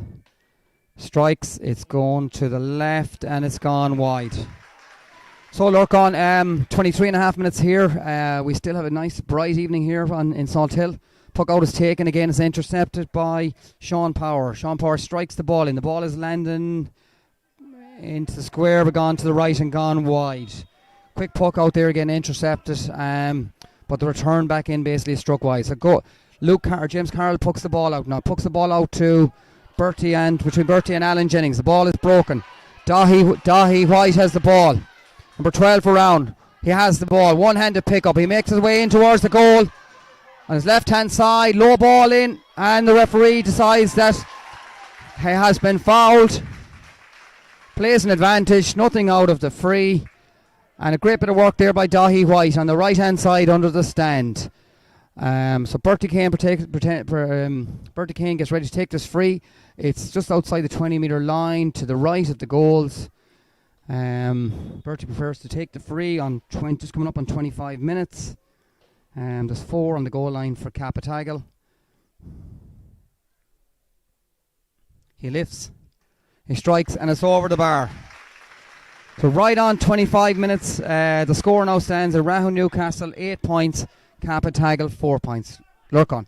strikes. It's going to the left, and it's gone wide. So look on 23 and a half minutes here. We still have a nice bright evening here in Salt Hill. Puck out is taken again. It's intercepted by Sean Power. Sean Power strikes the ball in. The ball is landing into the square, but gone to the right and gone wide. Quick puck out there again, intercepted. But the return back in basically struck wide. So James Carroll pucks the ball out now. Pucks the ball out to between Bertie and Alan Jennings. The ball is broken. Dahi White has the ball. Number 12 for round. He has the ball. One-handed pick-up. He makes his way in towards the goal. On his left-hand side, low ball in, and the referee decides that he has been fouled. Plays an advantage, nothing out of the free. And a great bit of work there by Dahi White on the right-hand side under the stand. So Bertie Kane gets ready to take this free. It's just outside the 20-metre line to the right of the goals. Bertie prefers to take the free on just coming up on 25 minutes. There's 4 on the goal line for Capitagal. He lifts, he strikes, and it's over the bar. So right on 25 minutes, the score now stands at Rahoon Newcastle 8 points, Capitagal 4 points. Lurkon.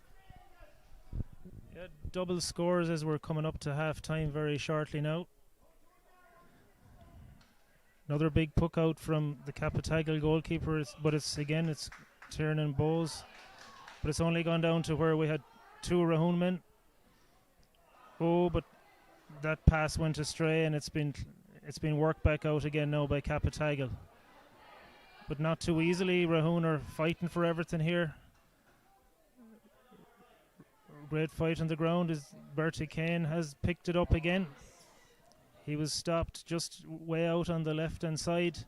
Yeah, double scores as we're coming up to half time very shortly now. Another big puck out from the Capitagal goalkeeper, but it's Tiernan Bowes. But it's only gone down to where we had 2 Rahoon men. Oh, but that pass went astray, and it's been worked back out again now by Capitagal. But not too easily. Rahoon are fighting for everything here. Great fight on the ground as Bertie Kane has picked it up again. He was stopped just way out on the left hand side,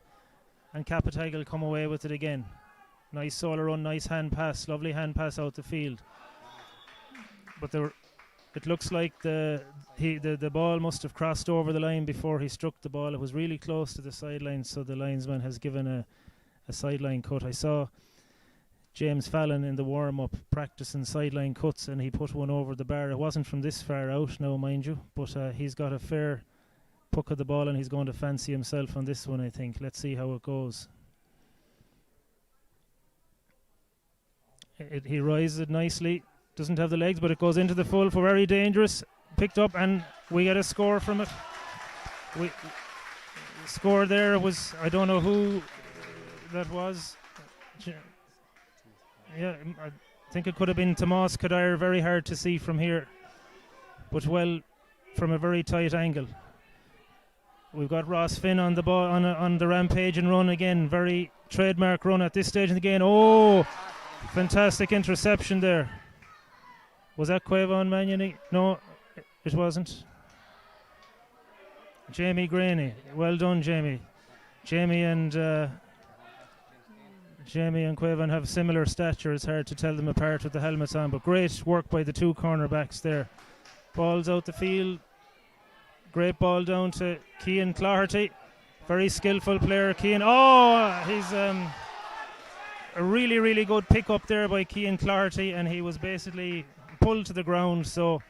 and Capitagal come away with it again. Nice solo run, nice hand pass, lovely hand pass out the field. But it looks like the ball must have crossed over the line before he struck the ball. It was really close to the sideline, so the linesman has given a sideline cut. I saw James Fallon in the warm-up practicing sideline cuts, and he put one over the bar. It wasn't from this far out now, mind you, but he's got a fair puck of the ball, and he's going to fancy himself on this one, I think. Let's see how it goes. He rises it nicely. Doesn't have the legs, but it goes into the full for very dangerous. Picked up, and we get a score from it. We score there was, I don't know who that was. Yeah, I think it could have been Tomas Kadir. Very hard to see from here, but well, from a very tight angle. We've got Ross Finn on the ball on the rampage and run again. Very trademark run at this stage in the game. Oh, fantastic interception there. Was that Quavon Mannion? No, it wasn't. Jamie Graney. Well done, Jamie. Jamie and Quavon have similar stature. It's hard to tell them apart with the helmets on, but great work by the 2 cornerbacks there. Ball's out the field. Great ball down to Cian Clarity. Very skillful player, Cian. Oh, he's a really, really good pick up there by Cian Clarity, and he was basically pulled to the ground. So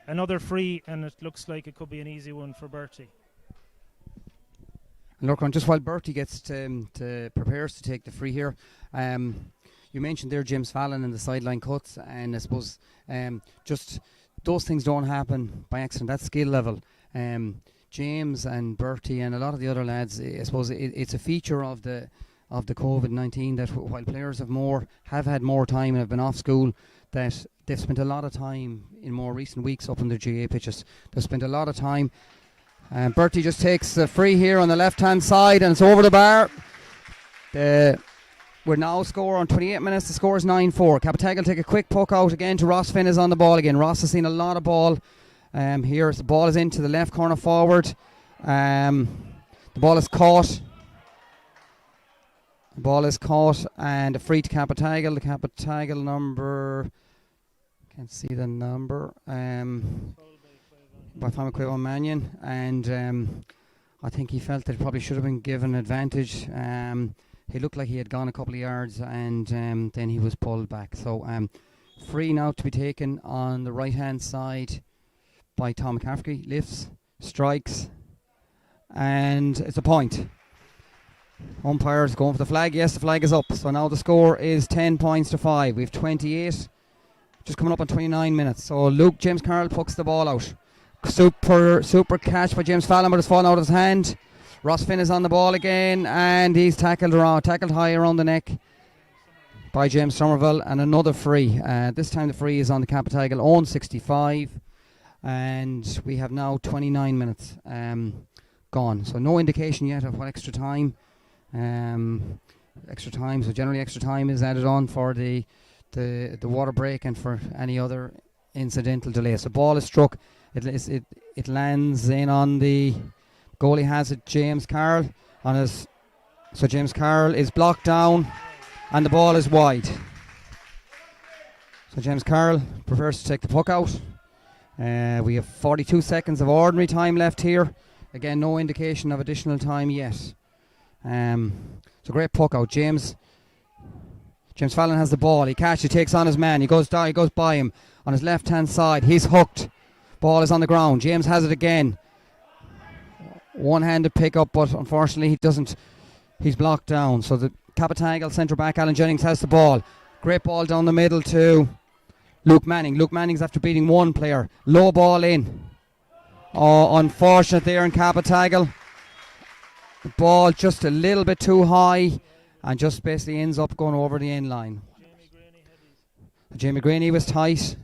another free, and it looks like it could be an easy one for Bertie. Look, just while Bertie gets to prepares to take the free here, you mentioned there James Fallon and the sideline cuts, and I suppose just those things don't happen by accident. That skill level. James and Bertie and a lot of the other lads, I suppose it's a feature of the COVID-19 that while players have had more time and have been off school, that they've spent a lot of time in more recent weeks up on the GAA pitches. They've spent a lot of time. Bertie just takes the free here on the left hand side, and it's over the bar. We're now score on 28 minutes. The score is 9-4. Capitagal take a quick puck out again to Ross Finn is on the ball again. Ross has seen a lot of ball. Here the ball is into the left corner forward. The ball is caught. The ball is caught and a free to Capitagal. The Capitagal number, can't see the number. By Quavon Mannion, and I think he felt that it probably should have been given advantage. He looked like he had gone a couple of yards, and then he was pulled back. So free now to be taken on the right hand side by Tom McCaffrey. Lifts, strikes, and it's a point. Umpires going for the flag. Yes, the flag is up. So now the score is 10 points to 5. We have 28, just coming up on 29 minutes. So James Carroll pucks the ball out. Super catch by James Fallon, but it's fallen out of his hand. Ross Finn is on the ball again, and he's tackled high around the neck by James Somerville, and another free. This time the free is on the Capitagal own 65, and we have now 29 minutes gone. So no indication yet of what extra time. So generally extra time is added on for the water break and for any other incidental delay. So ball is struck. It lands in on the goalie, has it, James Carroll on his. So James Carroll is blocked down, and the ball is wide. So James Carroll prefers to take the puck out. We have 42 seconds of ordinary time left here. Again, no indication of additional time yet. So great puck out. James Fallon has the ball. He catches, takes on his man. He goes down. He goes by him on his left hand side. He's hooked. Ball is on the ground. James has it again. One-handed pick up, but unfortunately he doesn't. He's blocked down. So the Capitagal centre back Alan Jennings has the ball. Great ball down the middle to Luke Manning. Luke Manning's after beating one player. Low ball in. Oh, unfortunate there in Capitagal. The ball just a little bit too high, and just basically ends up going over the end line. Jamie Graney was tight.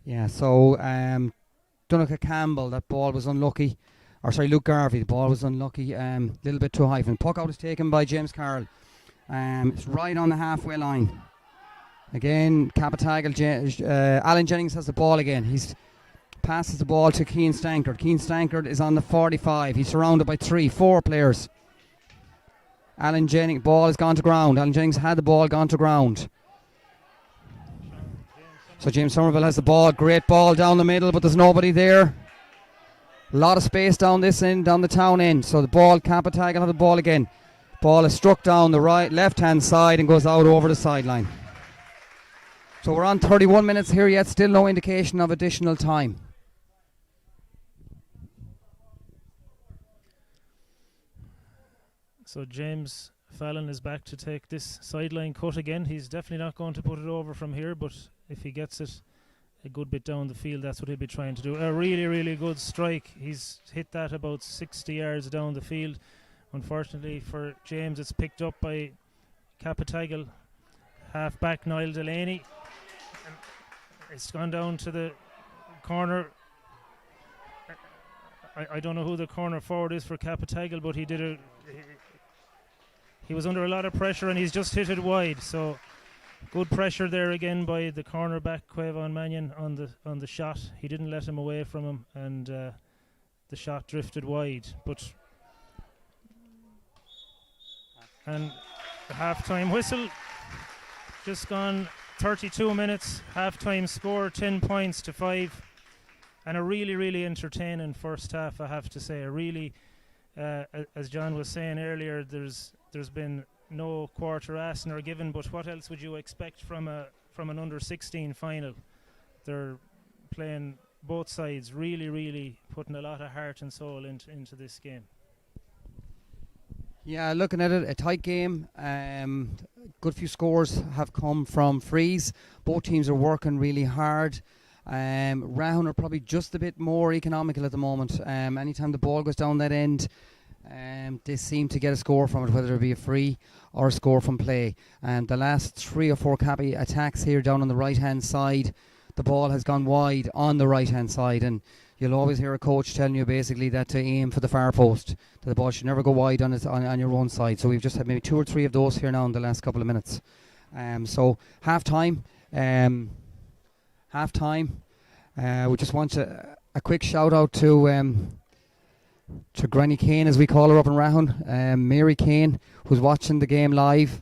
Yeah, so Donica Campbell, that ball was unlucky. Or sorry, Luke Garvey, the ball was unlucky. A little bit too high. And puck out is taken by James Carroll. It's right on the halfway line. Again, Capitagal, Alan Jennings has the ball again. He's passes the ball to Keane Stankard. Keane Stankard is on the 45. He's surrounded by 4 players. Alan Jennings, ball has gone to ground. Alan Jennings had the ball, gone to ground. So James Somerville has the ball. Great ball down the middle, but there's nobody there. A lot of space down this end, down the town end. So the ball, Capitagal have the ball again. Ball is struck down the left-hand side and goes out over the sideline. So we're on 31 minutes here yet, still no indication of additional time. So James Fallon is back to take this sideline cut again. He's definitely not going to put it over from here, but if he gets it a good bit down the field, that's what he'll be trying to do. A really, really good strike. He's hit that about 60 yards down the field. Unfortunately for James, it's picked up by Capitagal half-back Niall Delaney. And it's gone down to the corner. I don't know who the corner forward is for Capitagal, but he was under a lot of pressure and he's just hit it wide. So good pressure there again by the cornerback Quavon Mannion on the shot. He didn't let him away from him, and the shot drifted wide. And the half-time whistle just gone. 32 minutes, half-time score 10 points to 5, and a really, really entertaining first half, I have to say. As John was saying earlier, there's been no quarter asked nor given, but what else would you expect from an under-16 final? They're playing both sides, really, really putting a lot of heart and soul into this game. Yeah, looking at it, a tight game. Good few scores have come from frees. Both teams are working really hard. Rahoon are probably just a bit more economical at the moment. Anytime the ball goes down that end, they seem to get a score from it, whether it be a free or a score from play. The last 3 or 4 Cappy attacks here down on the right-hand side, the ball has gone wide on the right-hand side, and you'll always hear a coach telling you basically that to aim for the far post, that the ball should never go wide on your own side. So we've just had maybe 2 or 3 of those here now in the last couple of minutes. So half-time. We just want a quick shout-out to Granny Kane, as we call her up in Rahoon, Mary Kane, who's watching the game live.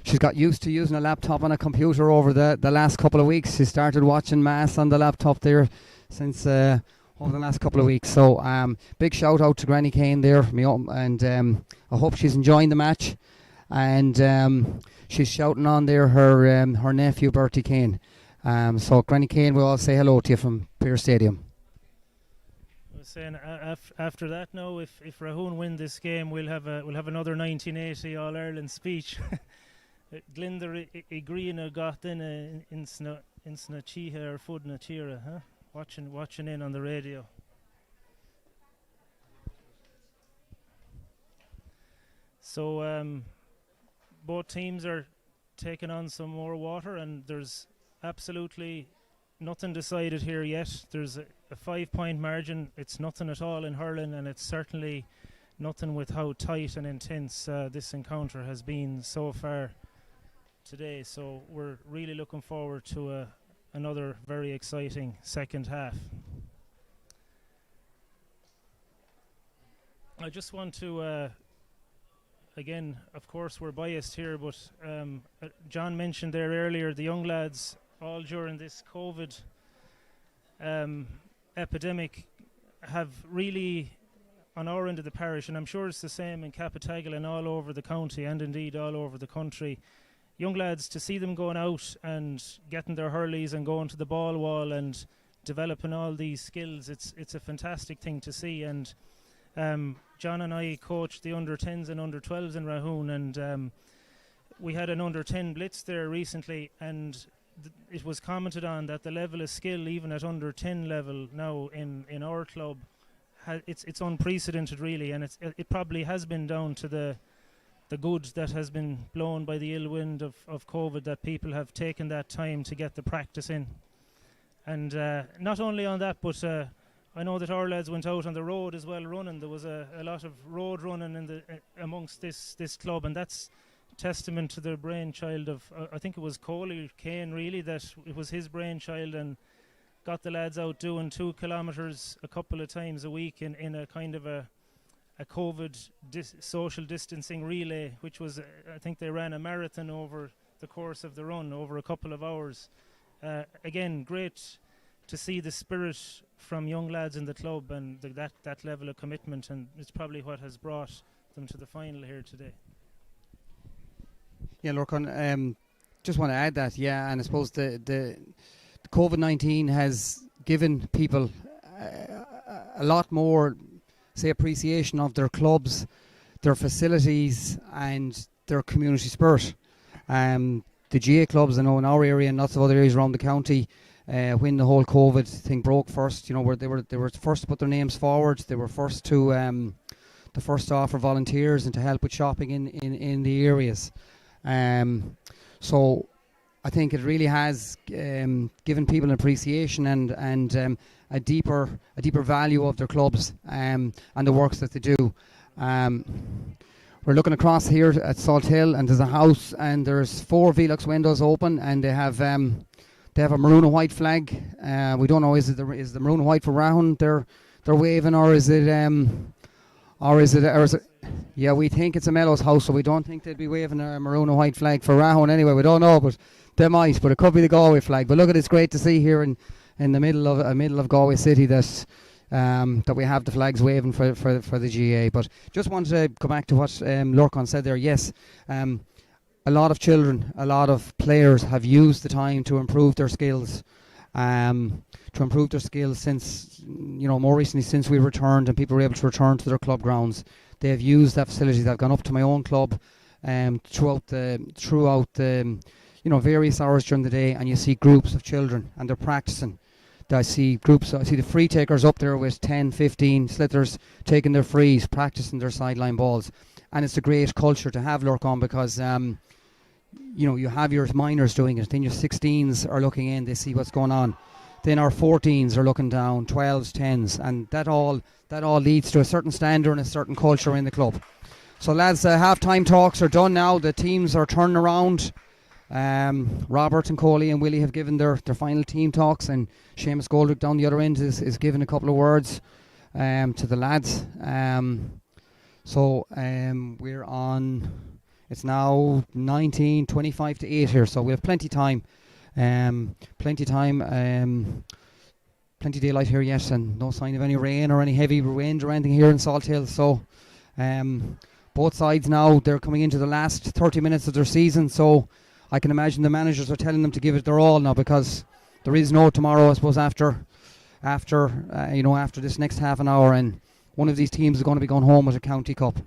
She's got used to using a laptop and a computer over the last couple of weeks. She started watching Mass on the laptop there since over the last couple of weeks. So big shout out to Granny Kane there, and I hope she's enjoying the match. And she's shouting on there her nephew Bertie Kane. So Granny Kane, we'll all say hello to you from Pier Stadium. I was saying after that now, if Rahoon win this game, we'll have another 1980 All Ireland speech. Glyndar Igreena got in sna chiha or fud na tira, huh? Watching in on the radio. So both teams are taking on some more water, and there's absolutely nothing decided here yet. There's a 5-point margin. It's nothing at all in hurling, and it's certainly nothing with how tight and intense this encounter has been so far today. So we're really looking forward to another very exciting second half. I just want to again, of course we're biased here, but John mentioned there earlier the young lads all during this COVID epidemic have really, on our end of the parish, and I'm sure it's the same in Capitagal and all over the county and indeed all over the country, young lads, to see them going out and getting their hurleys and going to the ball wall and developing all these skills, it's a fantastic thing to see. And John and I coached the under-10s and under-12s in Rahoon, and we had an under-10 blitz there recently, and it was commented on that the level of skill, even at under-10 level now in our club, it's unprecedented really, and it probably has been down to the the good that has been blown by the ill wind of COVID, that people have taken that time to get the practice in. And not only on that, but I know that our lads went out on the road as well running. There was a lot of road running in the amongst this club, and that's testament to the brainchild of I think it was Coley Kane, really, that it was his brainchild, and got the lads out doing 2 kilometres a couple of times a week in a kind of a COVID social distancing relay, which was I think they ran a marathon over the course of the run over a couple of hours. Again, great to see the spirit from young lads in the club and that level of commitment, and it's probably what has brought them to the final here today. Yeah, look, just want to add that, yeah, and I suppose the COVID-19 has given people a lot more, say, appreciation of their clubs, their facilities, and their community spirit. The GAA clubs, I know, in our area and lots of other areas around the county, when the whole COVID thing broke first, they were first to put their names forward. They were first to offer volunteers and to help with shopping in the areas. So I think it really has given people an appreciation and a deeper value of their clubs and the works that they do. We're looking across here at Salt Hill, and there's a house, and there's 4 Velux windows open, and they have a maroon and white flag. We don't know, is the maroon and white for Rahoon they're waving, or is it yeah, we think it's a Mellows house, so we don't think they'd be waving a maroon and white flag for Rahoon anyway. We don't know, but they might. But it could be the Galway flag. But look, it's great to see here in the middle of Galway City that we have the flags waving for the GAA. But just wanted to go back to what Lorcan said there. Yes, a lot of children, a lot of players have used the time to improve their skills. Since, more recently, since we returned and people were able to return to their club grounds. They have used that facility. They've gone up to my own club throughout the various hours during the day, and you see groups of children and they're practicing. I see the free takers up there with 10, 15 slitters taking their frees, practicing their sideline balls. And it's a great culture to have, Lorcan, because you have your minors doing it, then your 16s are looking in, they see what's going on. Then our 14s are looking down, 12s, 10s, and that all leads to a certain standard and a certain culture in the club. So lads, half-time talks are done now. The teams are turning around. Robert and Coley and Willie have given their final team talks, and Seamus Goldrick down the other end is giving a couple of words to the lads. We're on, it's now 19:25 to 8 here, so we have plenty time. Plenty daylight here yet, and no sign of any rain or any heavy wind or anything here in Salt Hill. So both sides now, they're coming into the last 30 minutes of their season, so I can imagine the managers are telling them to give it their all now, because there is no tomorrow, I suppose, after this next half an hour, and one of these teams is going to be going home with a county cup.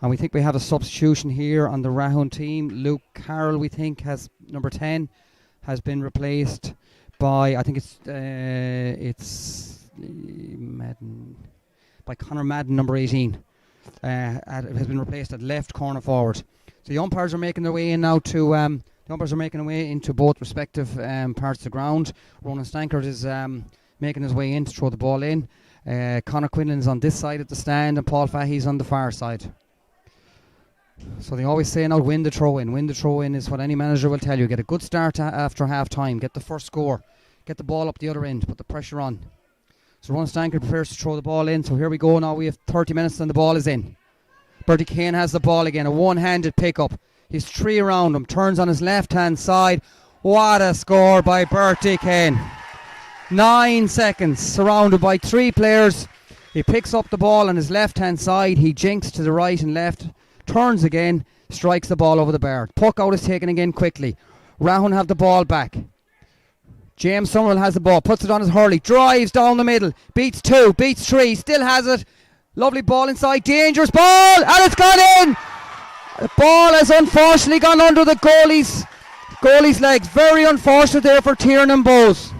And we think we have a substitution here on the Rahoon team. Luke Carroll, we think, has number 10, has been replaced by, I think it's Madden, by Conor Madden, number 18. Has been replaced at left corner forward. So the umpires are making their way in now to into both respective parts of the ground. Ronan Stankert is making his way in to throw the ball in. Conor Quinlan's on this side of the stand, and Paul Fahey's on the far side. So they always say now, win the throw in. Win the throw in is what any manager will tell you. Get a good start after half time. Get the first score. Get the ball up the other end. Put the pressure on. So Ronan Stankert prepares to throw the ball in. So here we go now. We have 30 minutes and the ball is in. Bertie Kane has the ball again. A one-handed pick-up. He's 3 around him. Turns on his left-hand side. What a score by Bertie Kane. 9 seconds. Surrounded by 3 players. He picks up the ball on his left-hand side. He jinks to the right and left. Turns again. Strikes the ball over the bar. Puck out is taken again quickly. Rahoon have the ball back. James Summerall has the ball. Puts it on his hurley. Drives down the middle. Beats 2. Beats 3. Still has it. Lovely ball inside. Dangerous ball. And it's gone in. The ball has unfortunately gone under the goalie's legs. Very unfortunate there for Tiernan Bowes.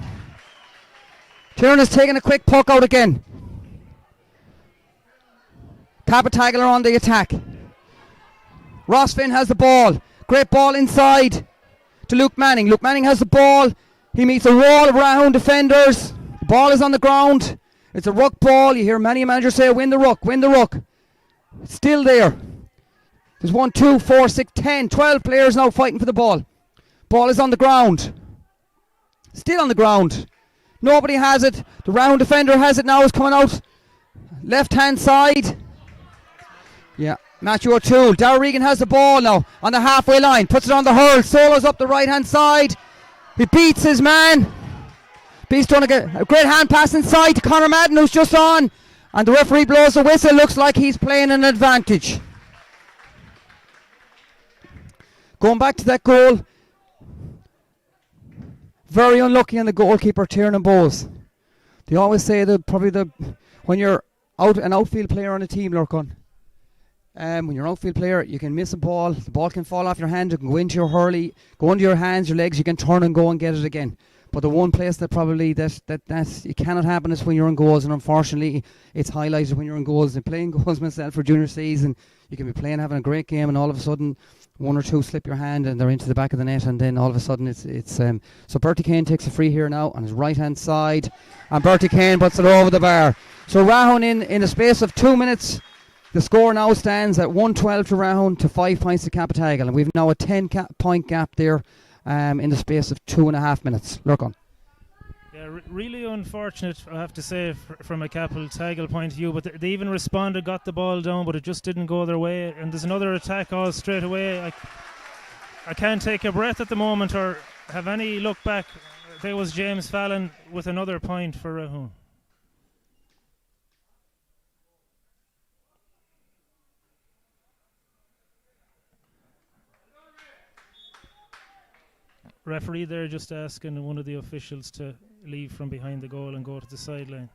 Tiernan has taken a quick puck out again. Capitagle are on the attack. Ross Finn has the ball. Great ball inside to Luke Manning. Luke Manning has the ball. He meets a wall of Rahoon defenders. The ball is on the ground. It's a ruck ball. You hear many managers say, win the ruck, win the ruck. It's still there. There's 1, 2, 4, 6, 10, 12 players now fighting for the ball. Ball is on the ground. Still on the ground. Nobody has it. The Rahoon defender has it now. Is coming out. Left hand side. Yeah. Matthew O'Toole. Darragh Regan has the ball now on the halfway line. Puts it on the hurl. Solos up the right hand side. He beats his man. He's done a great hand pass inside to Conor Madden, who's just on. And the referee blows the whistle. Looks like he's playing an advantage. Going back to that goal. Very unlucky on the goalkeeper, Tiernan Bowes. They always say that when you're an outfield player on a team, Lurcon, when you're an outfield player, you can miss a ball. The ball can fall off your hand. It can go into your hurley, go into your hands, your legs. You can turn and go and get it again. But the one place that probably that it cannot happen is when you're in goals, and unfortunately it's highlighted when you're in goals. And playing goals myself for junior season, you can be playing, having a great game, and all of a sudden one or two slip your hand and they're into the back of the net, and then all of a sudden it's so Bertie Kane takes a free here now on his right hand side, and Bertie Kane puts it over the bar. So Rahoon in the space of 2 minutes, the score now stands at 112 to Rahoon to 5 points to Capitagal, and we've now a 10-point gap there in the space of 2.5 minutes. Look on. Yeah, really unfortunate, I have to say, from a Capitagal point of view. But they even responded, got the ball down, but it just didn't go their way. And there's another attack all straight away. I can't take a breath at the moment or have any look back. There was James Fallon with another point for Rahoon. Referee there just asking one of the officials to leave from behind the goal and go to the sideline.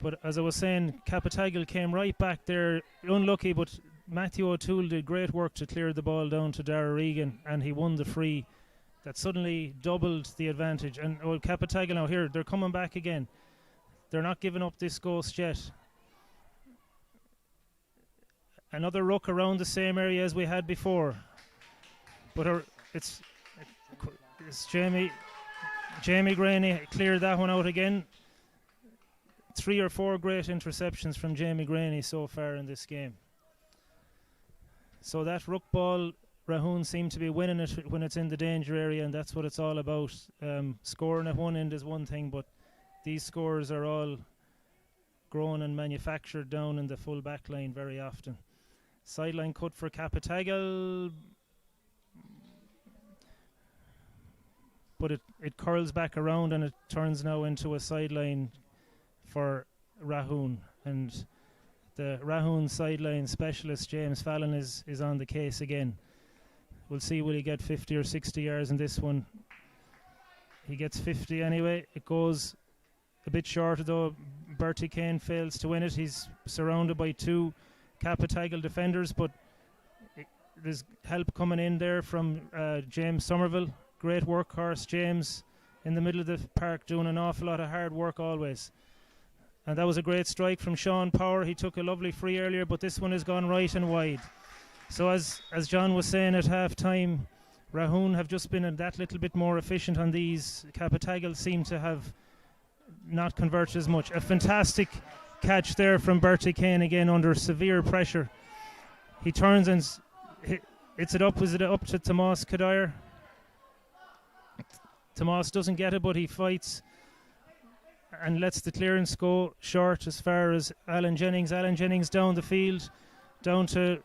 But as I was saying, Capitagal came right back there, unlucky, but Matthew O'Toole did great work to clear the ball down to Darragh Regan, and he won the free. That suddenly doubled the advantage. And Capitagal now here, they're coming back again. They're not giving up this ghost yet. Another ruck around the same area as we had before. But it's Jamie Graney cleared that one out again. 3 or 4 great interceptions from Jamie Graney so far in this game. So that ruck ball, Rahoon seem to be winning it when it's in the danger area, and that's what it's all about. Scoring at one end is one thing, but these scores are all grown and manufactured down in the full back line very often. Sideline cut for Capitagal, but it curls back around and it turns now into a sideline for Rahoon. And the Rahoon sideline specialist, James Fallon, is on the case again. We'll see, will he get 50 or 60 yards in this one? He gets 50 anyway. It goes a bit short, though. Bertie Kane fails to win it. He's surrounded by 2 Capitagal defenders, but there's help coming in there from James Somerville. Great workhorse, James, in the middle of the park, doing an awful lot of hard work always. And that was a great strike from Sean Power. He took a lovely free earlier, but this one has gone right and wide. So as John was saying at half time, Rahoon have just been that little bit more efficient on these. Capitagal seem to have not converted as much. A fantastic catch there from Bertie Kane again under severe pressure. He turns and hits it up. Was it up to Tomas Kadir? Tomas doesn't get it, but he fights and lets the clearance go short as far as Alan Jennings. Alan Jennings down the field, down to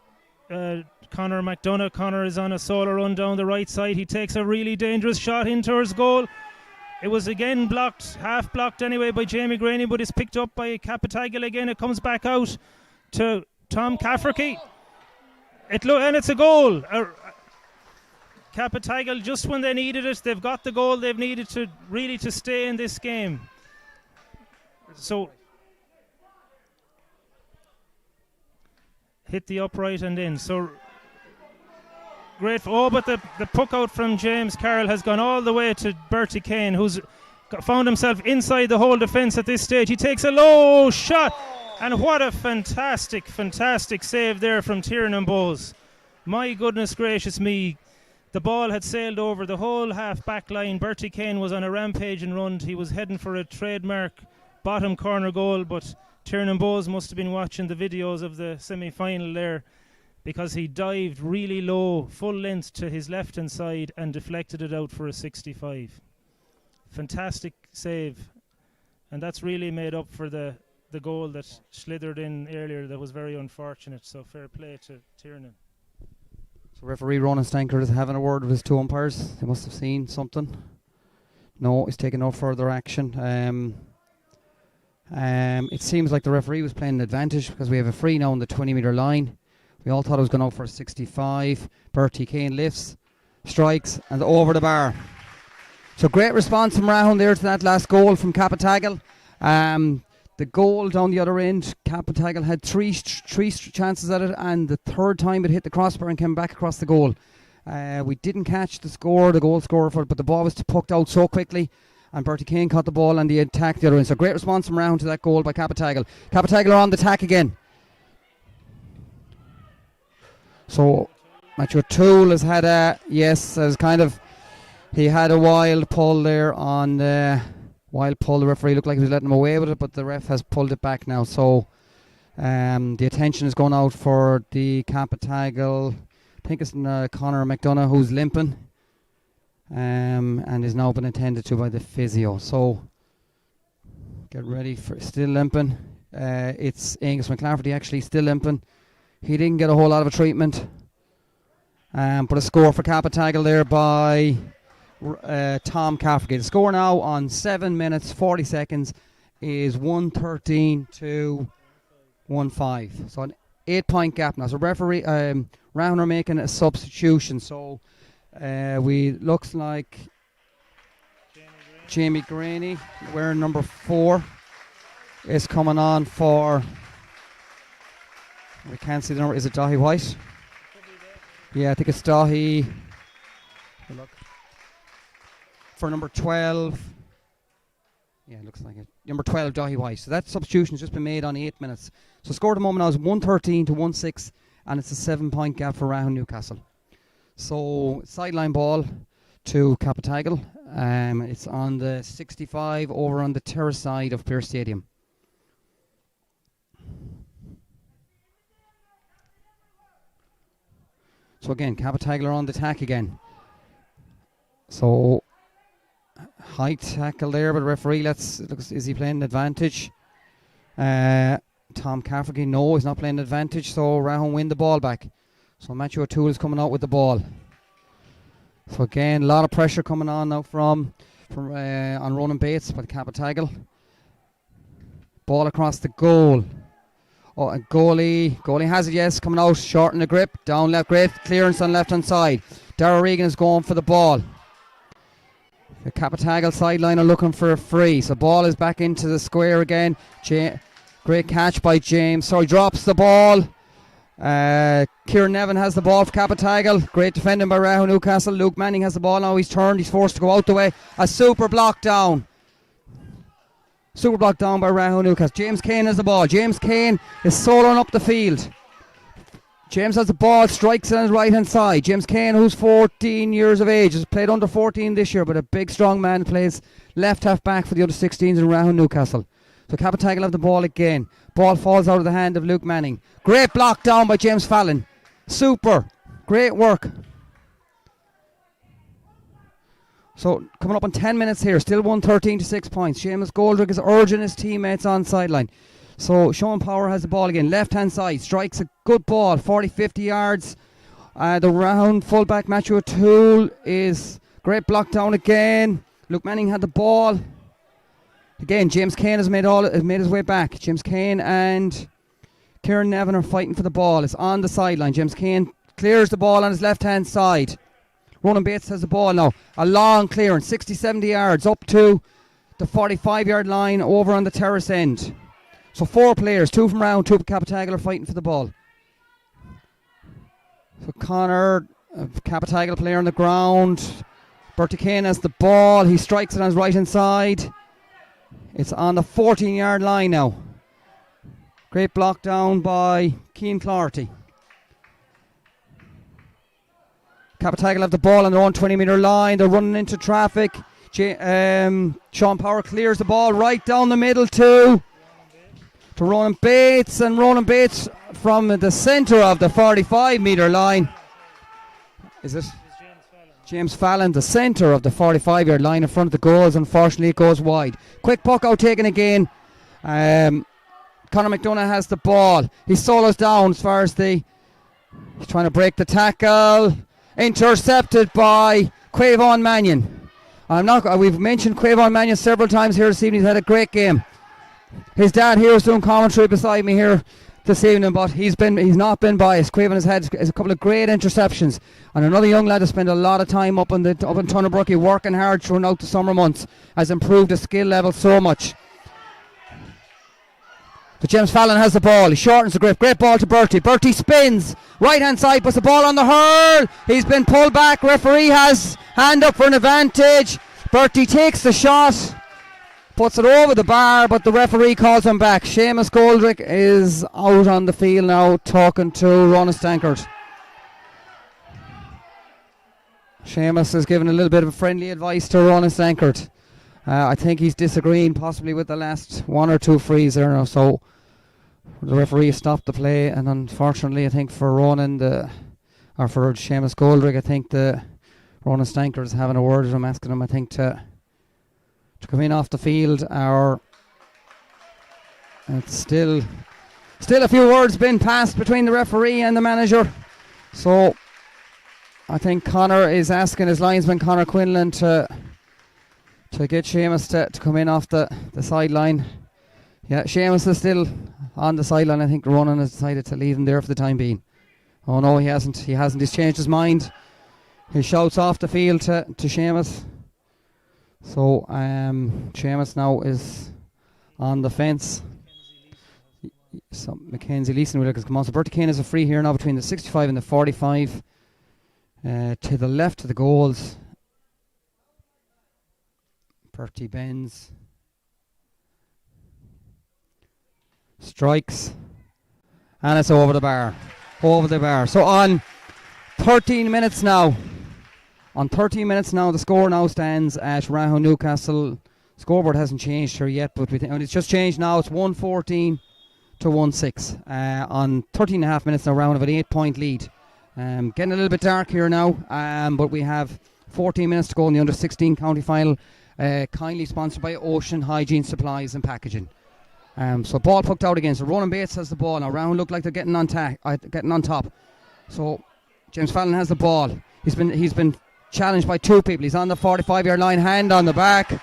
Conor McDonough. Conor is on a solo run down the right side. He takes a really dangerous shot in towards goal. It was again blocked, half blocked anyway by Jamie Graney, but it's picked up by Capitagal again. It comes back out to Tom Cafferty. And it's a goal. Capitagal, just when they needed it, they've got the goal they've needed to really to stay in this game. So hit the upright and in. So great. But the puck out from James Carroll has gone all the way to Bertie Kane, who's found himself inside the whole defence at this stage. He takes a low shot. And what a fantastic, fantastic save there from Tiernan Bowes. My goodness gracious me. The ball had sailed over the whole half back line. Bertie Kane was on a rampage and run. He was heading for a trademark bottom corner goal, but Tiernan Bowes must have been watching the videos of the semi-final there, because he dived really low, full length to his left-hand side and deflected it out for a 65. Fantastic save. And that's really made up for the goal that slithered in earlier that was very unfortunate. So fair play to Tiernan. So referee Ronan Stanker is having a word with his two umpires. They must have seen something. No, he's taking no further action. It seems like the referee was playing an advantage because we have a free now on the 20-metre line. We all thought it was going out for a 65. Bertie Kane lifts, strikes, and over the bar. So great response from Rahoon there to that last goal from Capitagal. The goal down the other end, Capitagal had three chances at it, and the third time it hit the crossbar and came back across the goal. We didn't catch the goal scorer for it, but the ball was pucked out so quickly, and Bertie Kane caught the ball and they attacked the other end. So great response from Rahoon to that goal by Capitagal. Capitagal are on the attack again. So Matthew O'Toole has had he had a wild pull there on the referee looked like he was letting him away with it, but the ref has pulled it back now. So the attention is going out for the Capitagal. I think it's Conor McDonough who's limping, and is now been attended to by the physio. So get ready for still limping. It's Angus McClafferty actually still limping. He didn't get a whole lot of a treatment, but a score for Capitagal there by Tom Cafferty. The score now on 7 minutes 40 seconds is 113 to 15. So an 8-point gap now. So referee Rahoon are making a substitution. So looks like Jamie Graney wearing number 4 is coming on for. We can't see the number. Is it Dahi White? Yeah, I think it's Dahi. Look. For number 12. Yeah, it looks like it. Number 12, Dahi White. So that substitution has just been made on 8 minutes. So score at the moment now is 113 to 16, and it's a 7-point gap for Rahoon Newcastle. So sideline ball to Capitagal. It's on the 65 over on the terrace side of Pearse Stadium. So again, Capitagal are on the attack again. So high tackle there, but referee, is he playing an advantage? Tom Cafferty, no, he's not playing an advantage, so Rahoon win the ball back. So Matthew O'Toole is coming out with the ball. So again, a lot of pressure coming on now from on Ronan Bates by the Capitagal. Ball across the goal. Oh, and goalie has it, yes, coming out, short in the grip, down left, great clearance on left hand side. Darragh Regan is going for the ball. The Capitagal sideline are looking for a free, so ball is back into the square again. Great catch by James. Sorry, drops the ball. Kieran Nevin has the ball for Capitagal. Great defending by Rahoon Newcastle. Luke Manning has the ball now. He's turned. He's forced to go out the way. A super block down. Super block down by Rahoon Newcastle. James Kane has the ball. James Kane is soloing up the field. James has the ball, strikes it on his right hand side. James Kane, who's 14 years of age, has played under 14 this year, but a big strong man, plays left half back for the under 16s in Rahoon Newcastle. So Capitagal have the ball again. Ball falls out of the hand of Luke Manning. Great block down by James Fallon. Super. Great work. So coming up on 10 minutes here, still 113 to 6 points. Seamus Goldrick is urging his teammates on sideline. So Sean Power has the ball again, left hand side, strikes a good ball, 40-50 yards. The round fullback Matthew O'Toole is great block down again. Luke Manning had the ball. Again, James Kane has made his way back. James Kane and Kieran Nevin are fighting for the ball. It's on the sideline. James Kane clears the ball on his left hand side. Ronan Bates has the ball now. A long clearance, 60-70 yards up to the 45-yard line over on the terrace end. So 4 players, 2 from Rahoon, 2 from Capitagal are fighting for the ball. So Connor, Capitagal player on the ground. Bertie Kane has the ball. He strikes it on his right hand side. It's on the 14-yard line now. Great block down by Cian Clarty. Capitagal have the ball on their own 20-metre line. They're running into traffic. Sean Power clears the ball right down the middle to Ronan Bates. And Ronan Bates from the centre of the 45-metre line. Is it? James Fallon, the centre of the 45-yard line in front of the goals. Unfortunately, it goes wide. Quick puck out taken again. Conor McDonough has the ball. He solos down as far as he's trying to break the tackle. Intercepted by Quavon Mannion. We've mentioned Quavon Mannion several times here this evening. He's had a great game. His dad here is doing commentary beside me here this evening, but he's not been biased. Quavon has had a couple of great interceptions, and another young lad has spent a lot of time up in Tunnabrookie working hard throughout the summer months, has improved his skill level so much. But James Fallon has the ball. He shortens the grip. Great ball to Bertie. Bertie spins. Right hand side, puts the ball on the hurl. He's been pulled back. Referee has hand up for an advantage. Bertie takes the shot. Puts it over the bar, but the referee calls him back. Seamus Goldrick is out on the field now talking to Ronan Stankert. Seamus is giving a little bit of friendly advice to Ronan Stankert. I think he's disagreeing possibly with the last one or two frees there now, so the referee stopped the play, and unfortunately I think for Ronan or for Seamus Goldrick, I think the Ronan Stankert is having a word with him, asking him I think to come in off the field. Or it's still a few words been passed between the referee and the manager, so I think Conor is asking his linesman Conor Quinlan to get Seamus to come in off the sideline. Yeah, Seamus is still on the sideline. I think Ronan has decided to leave him there for the time being. Oh no, he hasn't. He's changed his mind. He shouts off the field to Seamus. So Seamus now is on the fence. So Mackenzie Leeson will come on. So Bertie Kane is a free here now between the 65 and the 45. To the left of the goals. Bertie bends. Strikes. And it's over the bar. So on 13 minutes now. The score now stands at Rahoon Newcastle. Scoreboard hasn't changed here yet, but it's just changed now. It's 1-14 to 1-6. On 13 and a half minutes now, Rahoon have an 8-point lead. Getting a little bit dark here now, but we have 14 minutes to go in the under-16 county final. Kindly sponsored by Ocean Hygiene Supplies and Packaging. So ball poked out again. So Ronan Bates has the ball now. Rahoon look like they're getting on top. So James Fallon has the ball. He's been challenged by two people. He's on the 45-yard line, hand on the back,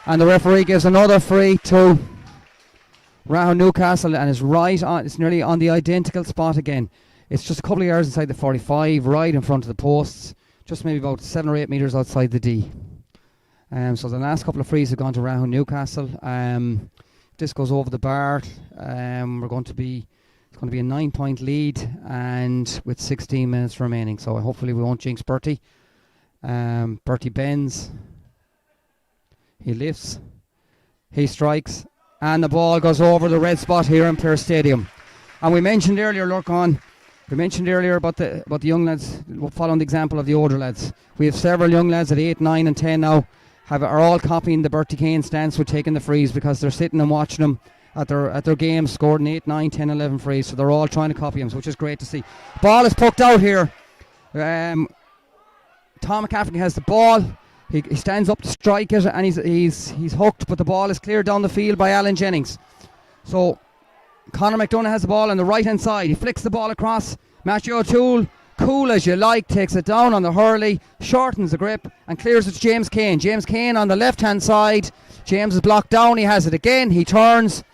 and the referee gives another free to Rahoon Newcastle, and it's nearly on the identical spot again. It's just a couple of yards inside the 45, right in front of the posts, just maybe about 7 or 8 metres outside the D. So the last couple of frees have gone to Rahoon Newcastle. This goes over the bar. It's going to be a 9-point lead, and with 16 minutes remaining. So hopefully we won't jinx Bertie. Bertie bends. He lifts. He strikes, and the ball goes over the red spot here in Clare Stadium. And we mentioned earlier, about the young lads following the example of the older lads. We have several young lads at 8, 9 and 10 now are all copying the Bertie Kane stance with taking the frees, because they're sitting and watching them at their games, scored 8, 9, 10, 11 frees. So they're all trying to copy him, which is great to see. Ball is poked out here. Tom McCaffrey has the ball. He stands up to strike it, and he's hooked, but the ball is cleared down the field by Alan Jennings. So Conor McDonough has the ball on the right hand side. He flicks the ball across. Matthew O'Toole, cool as you like, takes it down on the hurley, shortens the grip, and clears it to James Kane. James Kane on the left hand side. James is blocked down. He has it again. He turns.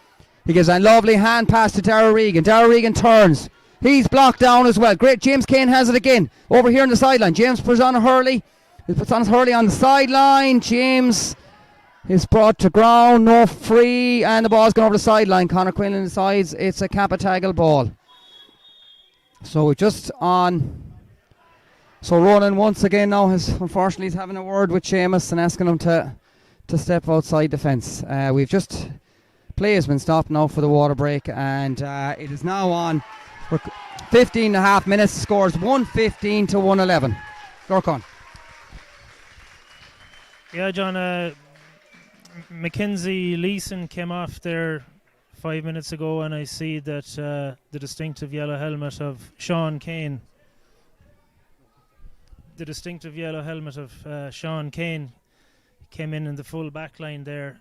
He gives a lovely hand pass to Darragh Regan. Darragh Regan turns. He's blocked down as well. Great. James Kane has it again. Over here on the sideline. James puts on a hurley. He puts on his hurley on the sideline. James is brought to ground. No free. And the ball's gone over the sideline. Conor Quinlan decides it's a Capitagal ball. So we're just on. So Ronan once again now unfortunately is having a word with Seamus and asking him to step outside the fence. We've just play has been stopped now for the water break, and it is now on for 15 and a half minutes. The score is 115 to 111. Lorcan. Yeah, John, Mackenzie Leeson came off there 5 minutes ago, and I see that the distinctive yellow helmet of Sean Kane came in the full back line there.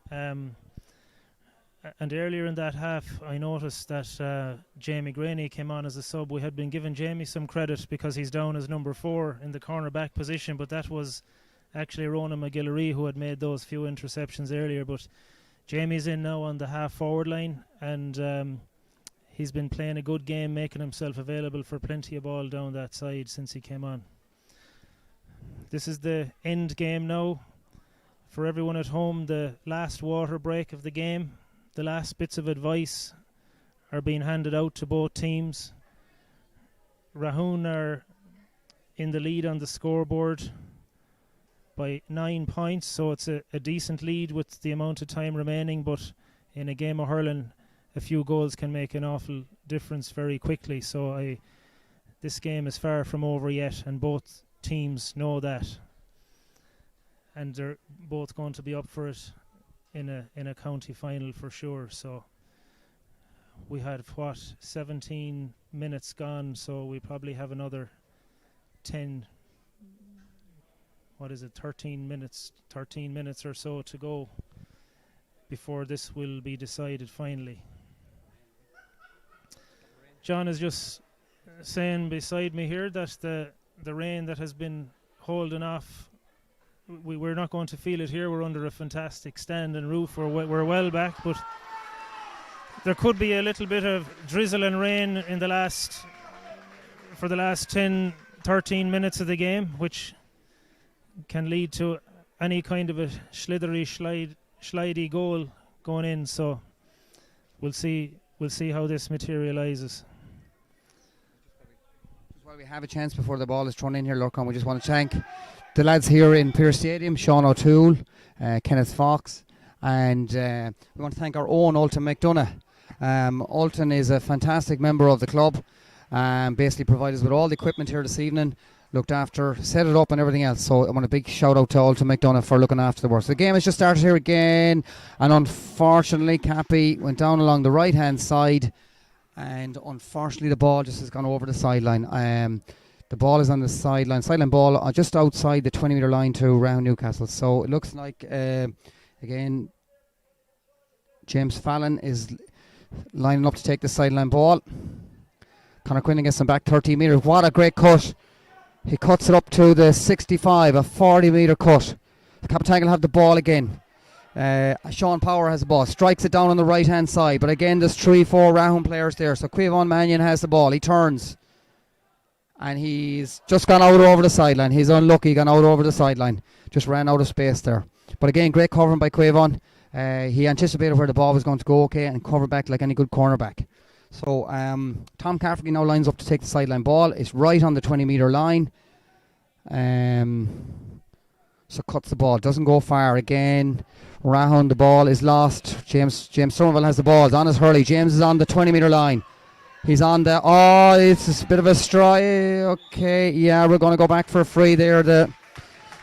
And earlier in that half, I noticed that Jamie Graney came on as a sub. We had been giving Jamie some credit because he's down as number 4 in the cornerback position, but that was actually Ronan McGillery who had made those few interceptions earlier. But Jamie's in now on the half-forward line, and he's been playing a good game, making himself available for plenty of ball down that side since he came on. This is the end game now. For everyone at home, the last water break of the game. The last bits of advice are being handed out to both teams. Rahoon are in the lead on the scoreboard by 9 points, so it's a decent lead with the amount of time remaining, but in a game of hurling, a few goals can make an awful difference very quickly. So this game is far from over yet, and both teams know that, and they're both going to be up for it in a county final for sure. So we had 17 minutes gone, so we probably have another 13 minutes or so to go before this will be decided finally. John is just saying beside me here that the rain that has been holding off, we're not going to feel it here. We're under a fantastic stand and roof. We're well back, but there could be a little bit of drizzle and rain for the last 10-13 minutes of the game, which can lead to any kind of a slidey goal going in. So we'll see how this materialises. While we have a chance before the ball is thrown in here, Lorcan, we just want to thank the lads here in Pearse Stadium, Sean O'Toole, Kenneth Fox, and we want to thank our own Ultan McDonough. Ultan is a fantastic member of the club, basically provided us with all the equipment here this evening, looked after, set it up and everything else. So I want a big shout out to Ultan McDonough for looking after the work. So the game has just started here again, and unfortunately Cappy went down along the right hand side, and unfortunately the ball just has gone over the sideline. The ball is on the sideline ball just outside the 20 metre line to Rahoon Newcastle. So it looks like again James Fallon is lining up to take the sideline ball. Conor Quinlan gets him back 13 metres. What a great cut. He cuts it up to the 65, a 40 metre cut. The Capitagle have the ball again. Sean Power has the ball, strikes it down on the right hand side, but again there's 3-4 Rahoon players there. So Quavon Mannion has the ball, he turns, and he's just gone out over the sideline. He's unlucky, gone out over the sideline, just ran out of space there. But again, great covering by Quavon. He anticipated where the ball was going to go, okay, and covered back like any good cornerback. So Tom Cafferty now lines up to take the sideline ball. It's right on the 20 metre line. So cuts the ball, doesn't go far. Again, Rahoon, the ball is lost. James Somerville has the ball. It's on his hurley. James is on the 20 metre line. He's on the... Oh, it's a bit of a strike. Okay, yeah, we're going to go back for a free there. The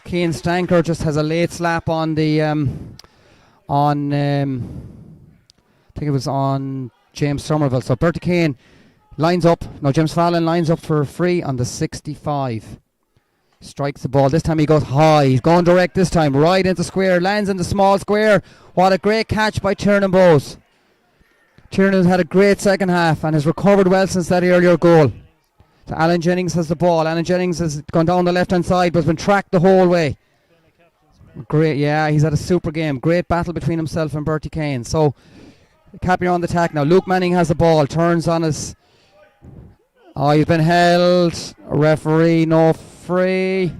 Keane Stanker just has a late slap on the... I think it was on James Somerville. So Bertie Kane lines up. No, James Fallon lines up for a free on the 65. Strikes the ball. This time he goes high. He's going direct this time. Right into square. Lands in the small square. What a great catch by Tiernan Bowes. Tiernan had a great second half and has recovered well since that earlier goal. So Alan Jennings has the ball. Alan Jennings has gone down the left hand side but has been tracked the whole way. Great, yeah, he's had a super game. Great battle between himself and Bertie Kane. So Cappy on the attack now. Luke Manning has the ball. Turns on his... Oh, he's been held. Referee, no free.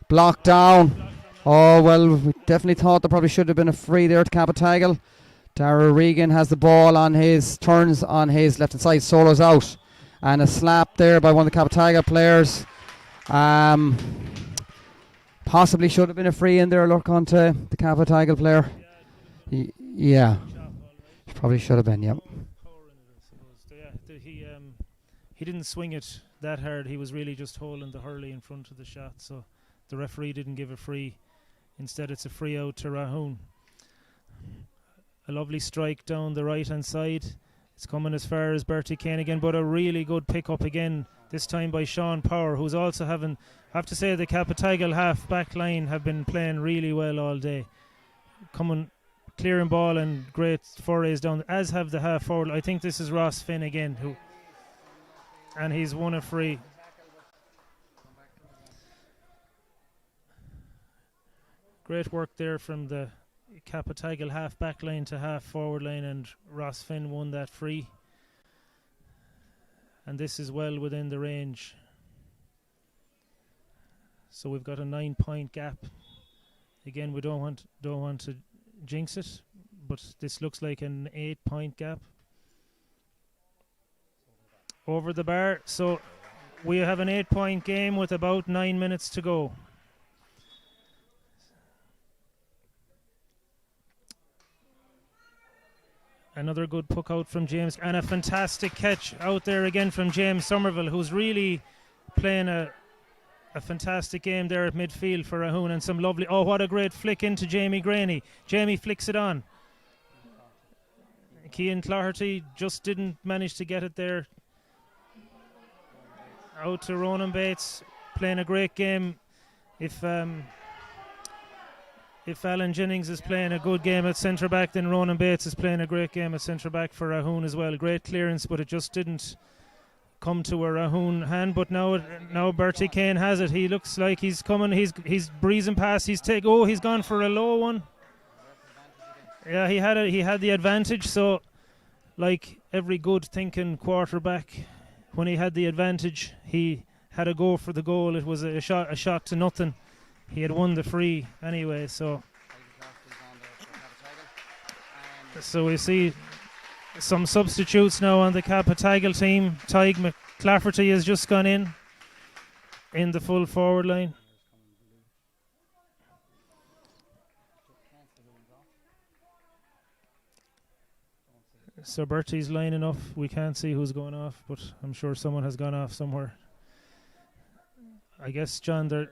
Blocked down. Oh, well, we definitely thought there probably should have been a free there to Capitagle. Dara Regan has the ball on his... Turns on his left-hand side. Solos out. And a slap there by one of the Capitagle players. Possibly should have been a free in there. Look onto the Capitagle player. Yeah. Probably should have been, yep. Power in it, I suppose. He didn't swing it that hard. He was really just holding the hurley in front of the shot. So the referee didn't give a free. Instead, it's a free out to Rahoon. A lovely strike down the right hand side. It's coming as far as Bertie Kane again, but a really good pick up again, this time by Sean Power, who's also having, I have to say, the Capitagal half back line have been playing really well all day. Coming, clearing ball and great forays down, as have the half forward. I think this is Ross Finn again, and he's won a free. Great work there from the Capitagal half back line to half forward line, and Ross Finn won that free. And this is well within the range. So we've got a 9-point gap. Again, we don't want to jinx it, but this looks like an 8-point gap over the bar. So we have an 8-point game with about 9 minutes to go. Another good puck out from James, and a fantastic catch out there again from James Somerville, who's really playing a fantastic game there at midfield for Rahoon, and some lovely, oh, what a great flick into Jamie Graney. Jamie flicks it on. Cian Clarity just didn't manage to get it there. Out to Ronan Bates, playing a great game. If Alan Jennings is playing a good game at centre back, then Ronan Bates is playing a great game at centre back for Rahoon as well. Great clearance, but it just didn't come to a Rahoon hand. But now Bertie Kane has it. He looks like he's coming. He's breezing past. He's gone for a low one. Yeah, he had the advantage. So, like every good thinking quarterback, when he had the advantage, he had a go for the goal. It was a shot to nothing. He had won the free anyway, so we see some substitutes now on the Capitagal team. Tyg McClafferty has just gone in the full forward line. So Bertie's lining up. We can't see who's going off, but I'm sure someone has gone off somewhere. I guess, John, they're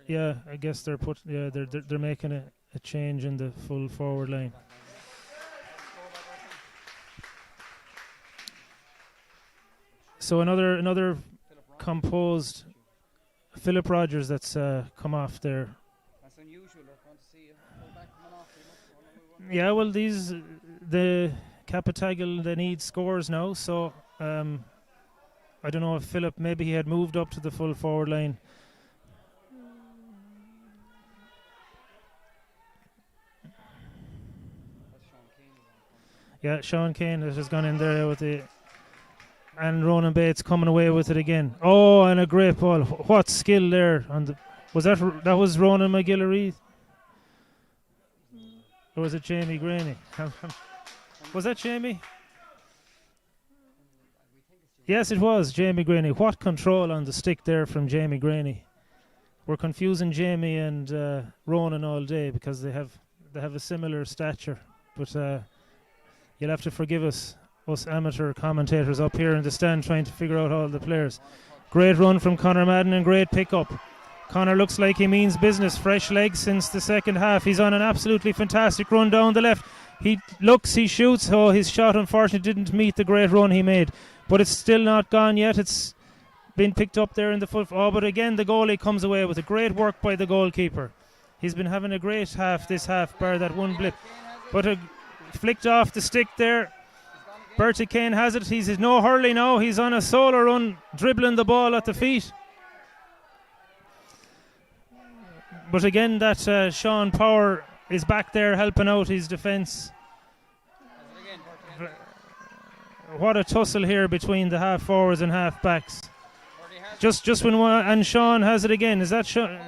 making a change in the full forward line. So another composed Philip Rogers that's come off there. That's unusual. They're going to see a fullback coming off. Yeah, well, the Capitagal, they need scores now. So I don't know if Philip, maybe he had moved up to the full forward line. Yeah, Sean Kane has gone in there with it. And Ronan Bates coming away with it again. Oh, and a great ball. What skill there. That was Ronan McGillary? Or was it Jamie Graney? Was that Jamie? Yes, it was Jamie Graney. What control on the stick there from Jamie Graney. We're confusing Jamie and Ronan all day because they have a similar stature. But you'll have to forgive us amateur commentators up here in the stand trying to figure out all the players. Great run from Conor Madden and great pick-up. Conor looks like he means business. Fresh legs since the second half. He's on an absolutely fantastic run down the left. He shoots. Oh, his shot unfortunately didn't meet the great run he made. But it's still not gone yet. It's been picked up there in the foot. Oh, but again, the goalie comes away with a great work by the goalkeeper. He's been having a great this half, bar that one blip. But flicked off the stick there. Bertie Kane has it. He's no hurley now. He's on a solo run, dribbling the ball at the feet. But again, that Sean Power is back there helping out his defence. What a tussle here between the half forwards and half backs. Just when and Sean has it again. Is that Sean?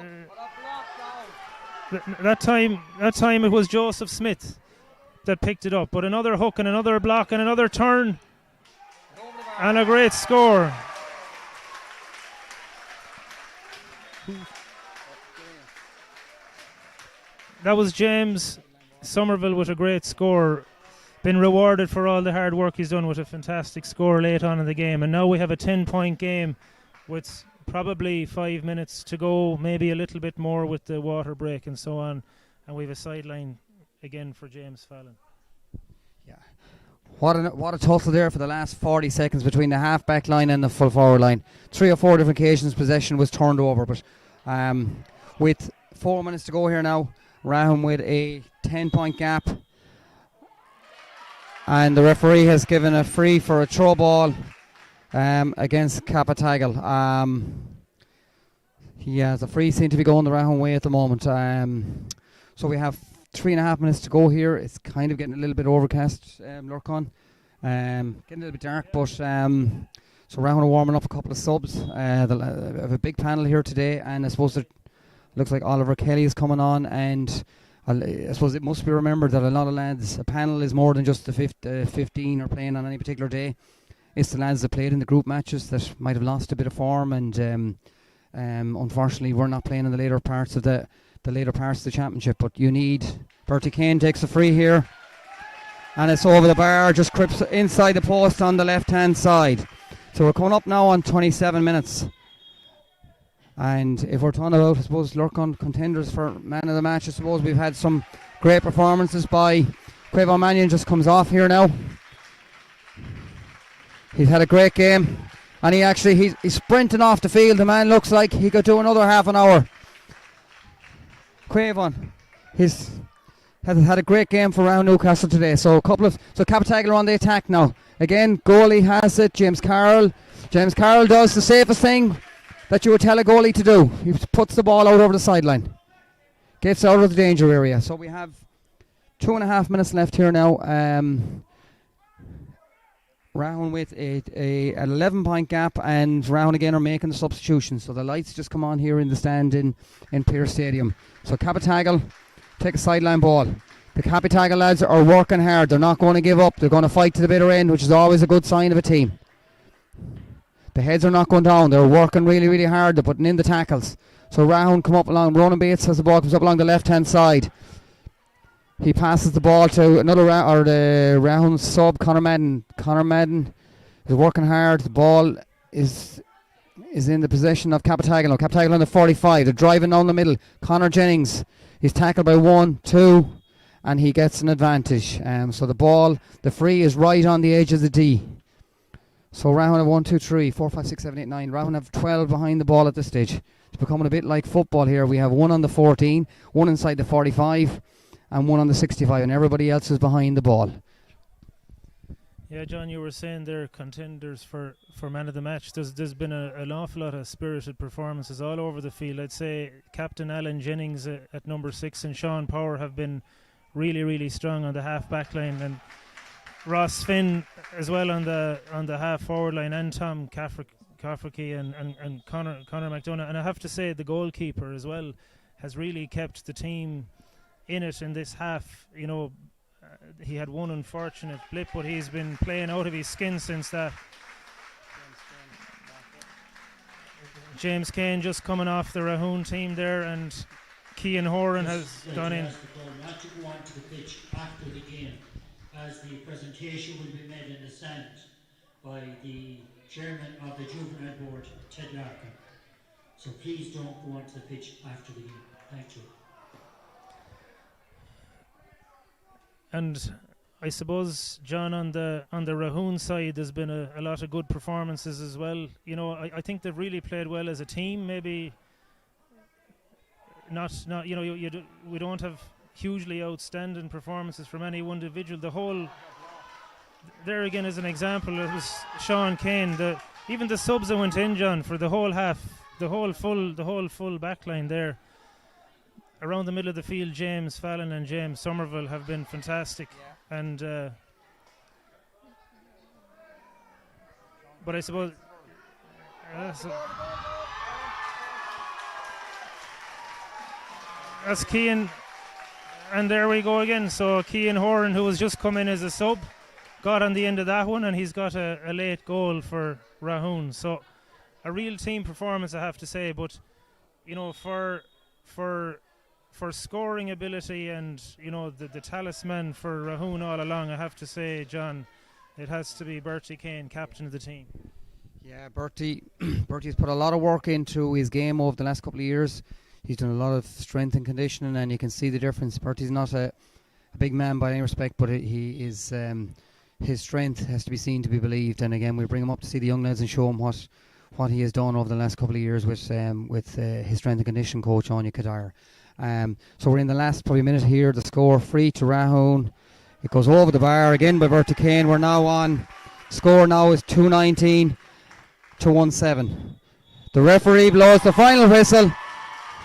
That time it was Joseph Smith that picked it up. But another hook and another block and another turn and a great score. That was James Somerville with a great score. been rewarded for all the hard work he's done with a fantastic score late on in the game. And now we have a 10-point game with probably 5 minutes to go, maybe a little bit more with the water break and so on. And we have a sideline again for James Fallon. Yeah. What a tussle there for the last 40 seconds between the half-back line and the full-forward line. 3 or 4 different occasions possession was turned over, but with 4 minutes to go here now, Rahoon with a 10-point gap. And the referee has given a free for a throw ball against Capatagal. Yeah, the free seem to be going the Rahoon way at the moment. So we have 3.5 minutes to go here. It's kind of getting a little bit overcast, Lurcon. Getting a little bit dark, but so Rahoon are warming up a couple of subs. I have a big panel here today, and I suppose it looks like Oliver Kelly is coming on, and I suppose it must be remembered that a lot of lads, a panel is more than just the 15 are playing on any particular day. It's the lads that played in the group matches that might have lost a bit of form, and unfortunately we're not playing in the later parts of the championship. But you need Bertie Kane takes a free here, and it's over the bar, just crips inside the post on the left hand side. So we're coming up now on 27 minutes. And if we're talking about, I suppose, Lurcon contenders for man of the match, I suppose we've had some great performances by Quavo Mannion. Just comes off here now. He's had a great game, and he's sprinting off the field. The man looks like he could do another half an hour. Quavon, he's had a great game for Rahoon Newcastle today. So Capatagal are on the attack now. Again, goalie has it. James Carroll does the safest thing that you would tell a goalie to do. He puts the ball out over the sideline, gets out of the danger area. So we have 2.5 minutes left here now. Rahoon with an 11-point gap, and Rahoon again are making the substitutions. So the lights just come on here in the stand in Pearse Stadium. So Capatagal take a sideline ball. The Capatagal lads are working hard. They're not going to give up. They're going to fight to the bitter end, which is always a good sign of a team. The heads are not going down. They're working really, really hard. They're putting in the tackles. So Rahoon come up along. Ronan Bates as the ball comes up along the left-hand side. He passes the ball to another the Rahoon sub, Conor Madden. Conor Madden is working hard. The ball is in the possession of Capatagal. Now Capatagal on the 45. They're driving down the middle. Conor Jennings is tackled by 1, 2, and he gets an advantage. So the free is right on the edge of the D. So Rahoon have 1, 2, 3, 4, 5, 6, 7, 8, 9. Rahoon have 12 behind the ball at this stage. It's becoming a bit like football here. We have 1 on the 14, 1 inside the 45, and 1 on the 65, and everybody else is behind the ball. Yeah, John, you were saying they're contenders for man of the match. There's been an awful lot of spirited performances all over the field. I'd say Captain Alan Jennings at number 6 and Sean Power have been really, really strong on the half-back line, and Ross Finn as well on the half-forward line, and Tom Cafferty and Conor McDonough. And I have to say the goalkeeper as well has really kept the team in it in this half. You know, he had one unfortunate blip, but he's been playing out of his skin since that. James Kane just coming off the Rahoon team there, and Cian Horan has gone in. Not to go on to the pitch after the game, as the presentation will be made in the stand by the chairman of the juvenile board, Ted Larkin. So please don't go onto the pitch after the game. Thank you. And I suppose, John, on the Rahoon side, there's been a lot of good performances as well. You know, I think they've really played well as a team. Maybe not. You know, we don't have hugely outstanding performances from any one individual. There again is an example. It was Sean Kane. Even the subs that went in, John, for the whole half, the whole full back line there. Around the middle of the field, James Fallon and James Somerville have been fantastic. Yeah. And but I suppose that's Cian, and there we go again. So Cian Horan, who was just come in as a sub, got on the end of that one, and he's got a late goal for Rahoon. So a real team performance, I have to say. But you know, for for scoring ability and, you know, the talisman for Rahoon all along, I have to say, John, it has to be Bertie Kane, captain of the team. Yeah, Bertie's put a lot of work into his game over the last couple of years. He's done a lot of strength and conditioning, and you can see the difference. Bertie's not a big man by any respect, but he is. His strength has to be seen to be believed, and again we bring him up to see the young lads and show him what he has done over the last couple of years with his strength and conditioning coach Anya Kadire. So we're in the last probably minute here. The score free to Rahoon. It goes over the bar again by Bertie Kane. We're now on. Score now is 2:19 to 1-7. The referee blows the final whistle,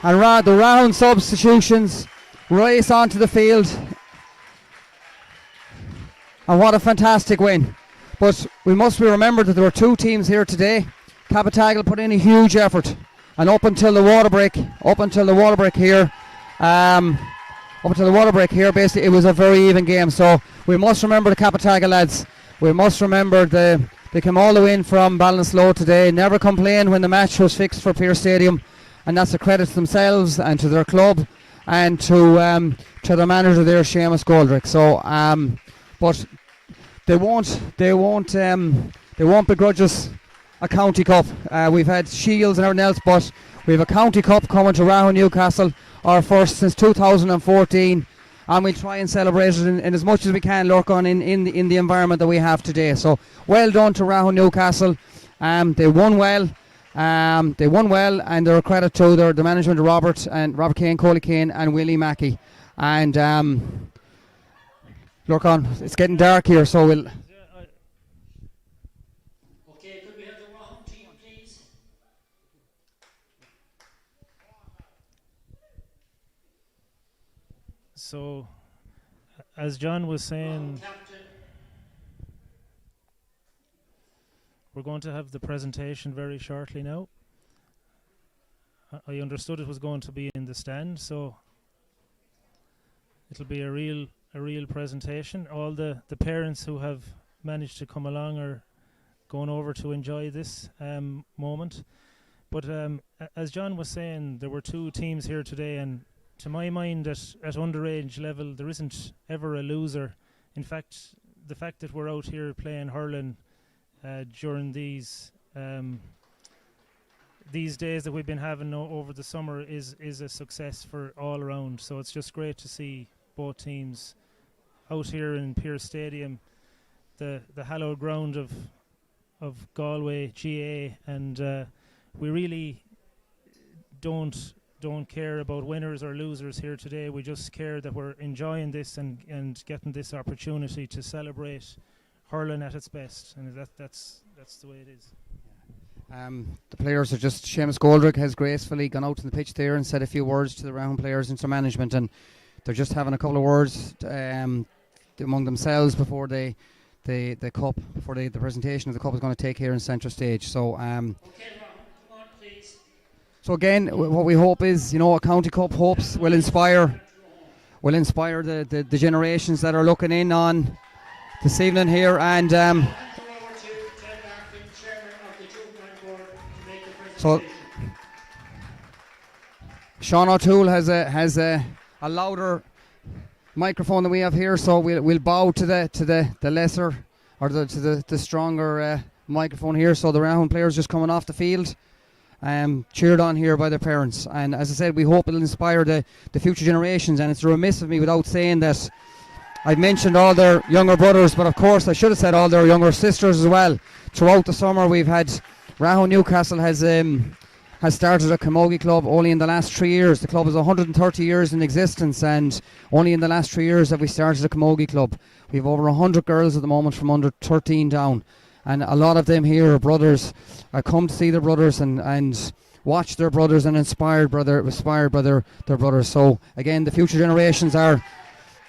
and the Rahoon substitutions race onto the field. And what a fantastic win. But we must be remembered that there were two teams here today. Capitagle put in a huge effort, and up until the water break here, basically it was a very even game. So we must remember the Capitagle lads. We must remember they came all the way in from Ballinasloe today, never complained when the match was fixed for Pearse Stadium, and that's a credit to themselves and to their club and to the manager there, Seamus Goldrick. So but they won't begrudge us a county cup. We've had shields and everything else, but we have a county cup coming to Rahoon Newcastle, our first since 2014, and we'll try and celebrate it in as much as we can, Lurcan, in the environment that we have today. So well done to Rahoon Newcastle. They won well. And they're a credit to the management of Robert Kane, Coley Kane, and Willie Mackey. And Lurcan, it's getting dark here, so we'll. Okay, could we have the Rahoon team, please? So, as John was saying, we're going to have the presentation very shortly now. I understood it was going to be in the stand, so it'll be a real presentation. All the parents who have managed to come along are going over to enjoy this moment. But as John was saying, there were two teams here today, and to my mind, at underage level, there isn't ever a loser. In fact, the fact that we're out here playing hurling during these days that we've been having over the summer is a success for all around. So it's just great to see both teams out here in Pearse Stadium, the hallowed ground of Galway GAA, and we really don't care about winners or losers here today. We just care that we're enjoying this and getting this opportunity to celebrate hurling at its best, and that's the way it is. The players are just, Seamus Goldrick has gracefully gone out on the pitch there and said a few words to the Rahoon players and to management, and they're just having a couple of words among themselves before the presentation of the cup is going to take here in centre stage. So Okay, Rahoon, come on, please. so again, what we hope is, a county cup hopes will inspire the generations that are looking in on this evening here, and so Sean O'Toole has a louder microphone than we have here, so we'll bow to the lesser or to the stronger microphone here. So the Rahoon players just coming off the field, cheered on here by their parents, and as I said, we hope it'll inspire the future generations. And it's remiss of me without saying that I've mentioned all their younger brothers, but of course I should have said all their younger sisters as well. Throughout the summer we've had Rahoon Newcastle has started a camogie club only in the last 3 years. The club is 130 years in existence, and only in the last 3 years have we started a camogie club. We have over 100 girls at the moment from under 13 down, and a lot of them here are brothers, come to see their brothers and watch their brothers and inspired by their brothers. So again, the future generations are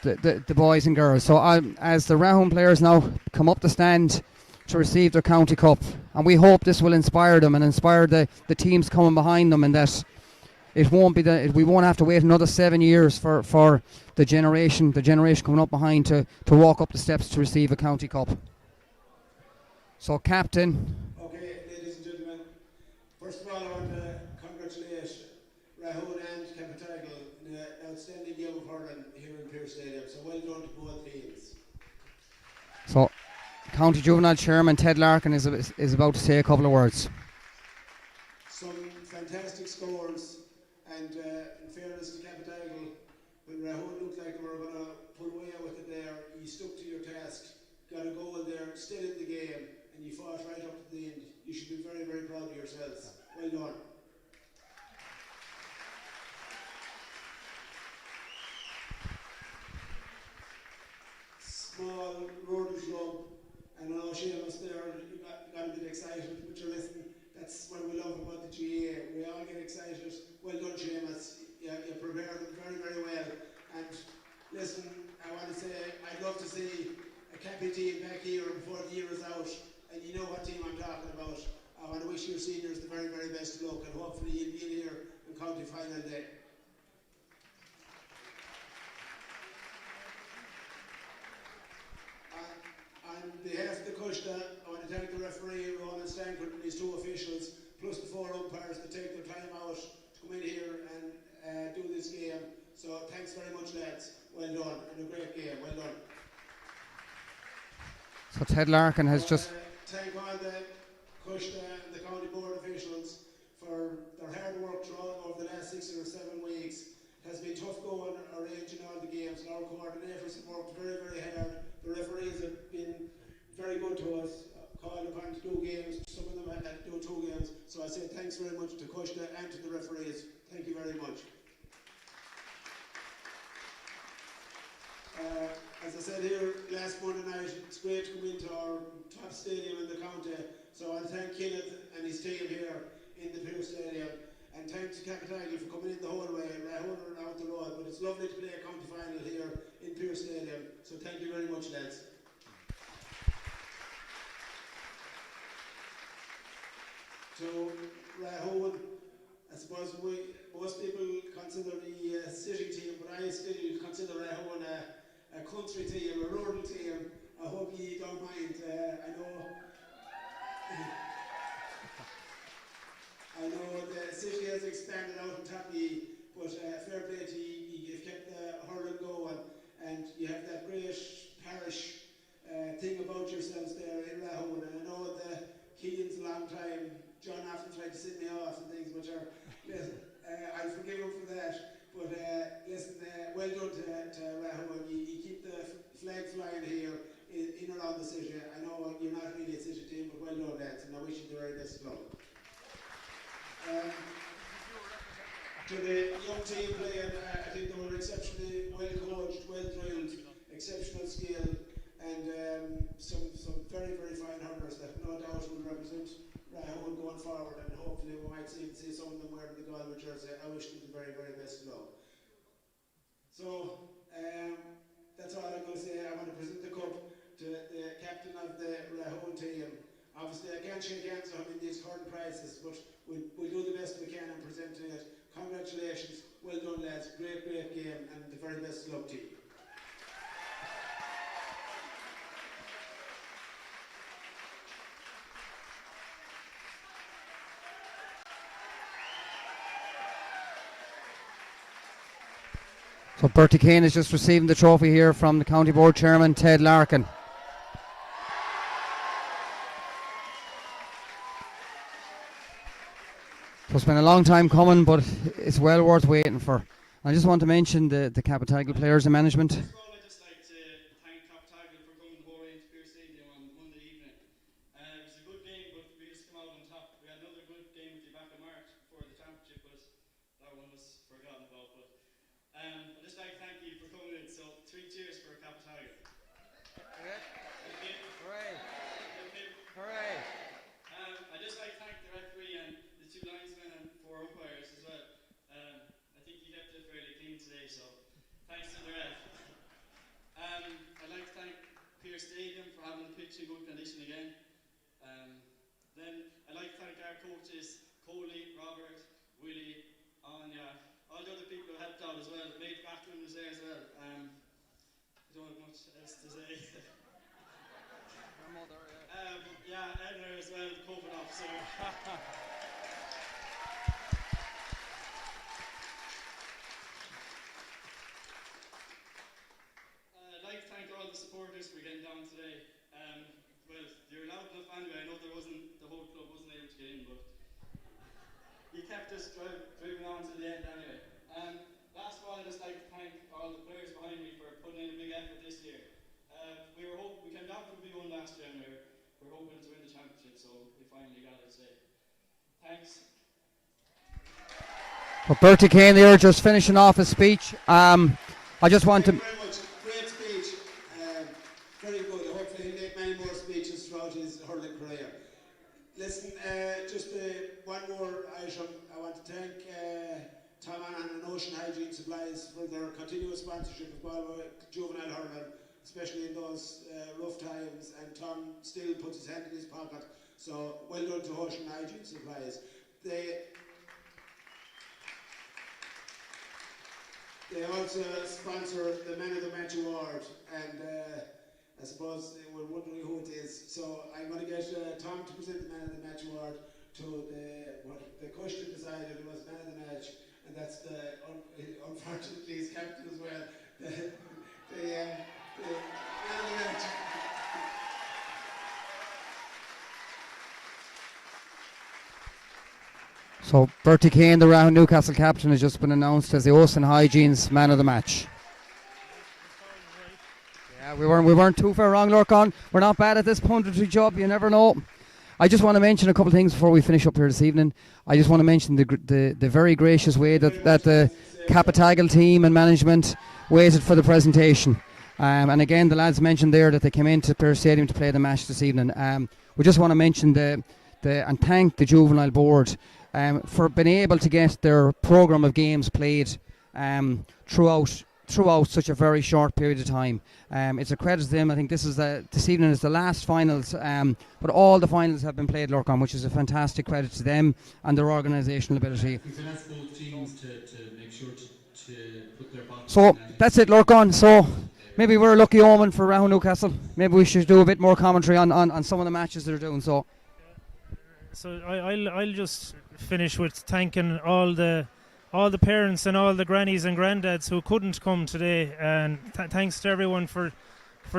the boys and girls. So as the Rahoon players now come up the stand to receive their county cup, and we hope this will inspire them and inspire the teams coming behind them, and that it won't be we won't have to wait another 7 years for the generation coming up behind to walk up the steps to receive a county cup. So captain. Okay, ladies and gentlemen, first of all I want to congratulate Rahoon and Capitagle in an Pierce Stadium. So well done to both teams. So, County Juvenile Chairman Ted Larkin is about to say a couple of words. Some fantastic scores, and in fairness to Capitagle, when Rahoon looked like they were going to pull away with it there, you stuck to your task, got a goal there, stayed in the game, and you fought right up to the end. You should be very, very proud of yourselves. Well done. Small rodent club, and I know Seamus there, you got a bit excited, but you're listening. That's what we love about the GAA. We all get excited. Well done, Seamus. You prepared them very, very well. And listen, I want to say, I'd love to see a Cappy team back here before the year is out. And you know what team I'm talking about. I want to wish your seniors the very, very best of luck. And hopefully you'll be in here in county final day. On behalf of the Cushta, I want to thank the referee, Rahoon Stanford, and his two officials, plus the 4 umpires that take their time out to come in here and do this game. So thanks very much, lads. Well done, and a great game. Well done. So Ted Larkin has just... Thank all the Cushta and the county board officials for their hard work over the last 6 or 7 weeks. It has been tough going arranging all the games, and our coordinators have worked very, very hard. The referees have been very good to us, called upon to do games. Some of them had to do 2 games. So I say thanks very much to Cushta and to the referees. Thank you very much. As I said here last Monday night, it's great to come into our top stadium in the county. So I thank Kenneth and his team here in the Pierce Stadium. And thanks to Capitagle for coming in the whole way. Rahoon are out the road, but it's lovely to play a county final here in Pierce Stadium. So thank you very much, lads. To Rahoon, I suppose most people consider the city team, but I still consider Rahoon a country team, a rural team. I hope you don't mind. I know the city has expanded out on top of you, but fair play to you. You've kept the hurling going, and you have that great parish thing about yourselves there in Rahoon. And I know the Keelan's a long time. John often tried to sit me off and things, but I'll forgive him for that. But listen, well done to Rahoon. You keep the flag flying here in around the city. I know you're not really a city team, but well done, lads, and I wish you the very best of luck. To the young team playing, I think they were exceptionally well coached, well drilled, exceptional skill, and some very, very fine hurlers that no doubt will represent Rahoon going forward, and hopefully we might see some of them wearing the Galway jersey. I wish them the very, very best of luck. So that's all I'm going to say. I want to present the cup to the captain of the Rahoon team. Obviously, I can't shake hands with him in these current prizes, but we'll do the best we can in presenting it. Congratulations, well done, lads. Great, great game, and the very best of luck to you. So Bertie Kane is just receiving the trophy here from the County Board Chairman, Ted Larkin. So it's been a long time coming, but it's well worth waiting for. I just want to mention the Capitagle players and management. First of all, I'd just like to thank Capitagle for coming the whole way into Pierce Stadium on Monday evening. It was a good game, but we just come out on top. We had another good game with you back in March before the championship, but that one was forgotten about. But I'd just like to thank you for coming in. So 3 cheers for Capitagle. Hooray! Hooray! I'd just like to thank the referee and the 2 linesmen and 4 umpires as well. I think you kept it fairly clean today, so thanks to the ref. I'd like to thank Pierce Stadium for having the pitch in good condition again. Then I'd like to thank our coaches, Coley, Robert, Willie, Anya, all the other people who helped out as well. Nate Backlund was there as well. I don't have much else to say. Yeah, Edler as well, the COVID officer. the supporters for getting down today. Well, you're loud enough anyway. I know the whole club wasn't able to get in, but you kept us driving on to the end anyway. Last of all, I'd just like to thank all the players behind me for putting in a big effort this year. We came down from B1 last year, and we're hoping to win the championship, so we finally got it today. Thanks. Well, Bertie Kane there just finishing off his speech. I just want to... Thank you very much. Great speech. Very good. Hopefully he'll make many more speeches throughout his hurling career. Listen, just one more item. I want to thank Tom Annan and Ocean Hygiene Supplies for their continuous sponsorship of Galway juvenile hurling, especially in those rough times, and Tom still puts his hand in his pocket. So well done to Ocean Hygiene Supplies. They also sponsor the Man of the Match Award, and I suppose we're wondering who it is. So I'm going to get Tom to present the Man of the Match Award to what the question decided was Man of the Match, and that's unfortunately his captain as well. The Man of the Match. So Bertie Kane, the Rahoon Newcastle captain, has just been announced as the Ocean Hygiene's man of the match. Yeah, we weren't too far wrong, Lorcan. We're not bad at this punditry job, you never know. I just want to mention a couple of things before we finish up here this evening. I just want to mention the very gracious way that the Capitagal team and management waited for the presentation. And again, the lads mentioned there that they came into Pearse Stadium to play the match this evening. We just want to mention and thank the Juvenile Board for being able to get their programme of games played throughout such a very short period of time. It's a credit to them. I think this evening is the last finals, but all the finals have been played, Lorcan, which is a fantastic credit to them and their organisational ability. We can ask both teams to make sure to put their bottom. So that's it, Lorcan. So maybe we're a lucky omen for Rahoon Newcastle. Maybe we should do a bit more commentary on some of the matches they're doing. So I'll just finish with thanking all the parents and all the grannies and granddads who couldn't come today, and thanks to everyone for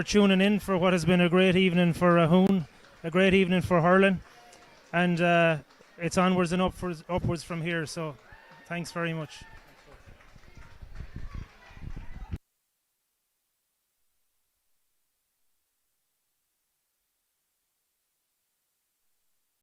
tuning in for what has been a great evening for Rahoon, a great evening for hurling, and it's onwards and upwards from here. So thanks very much.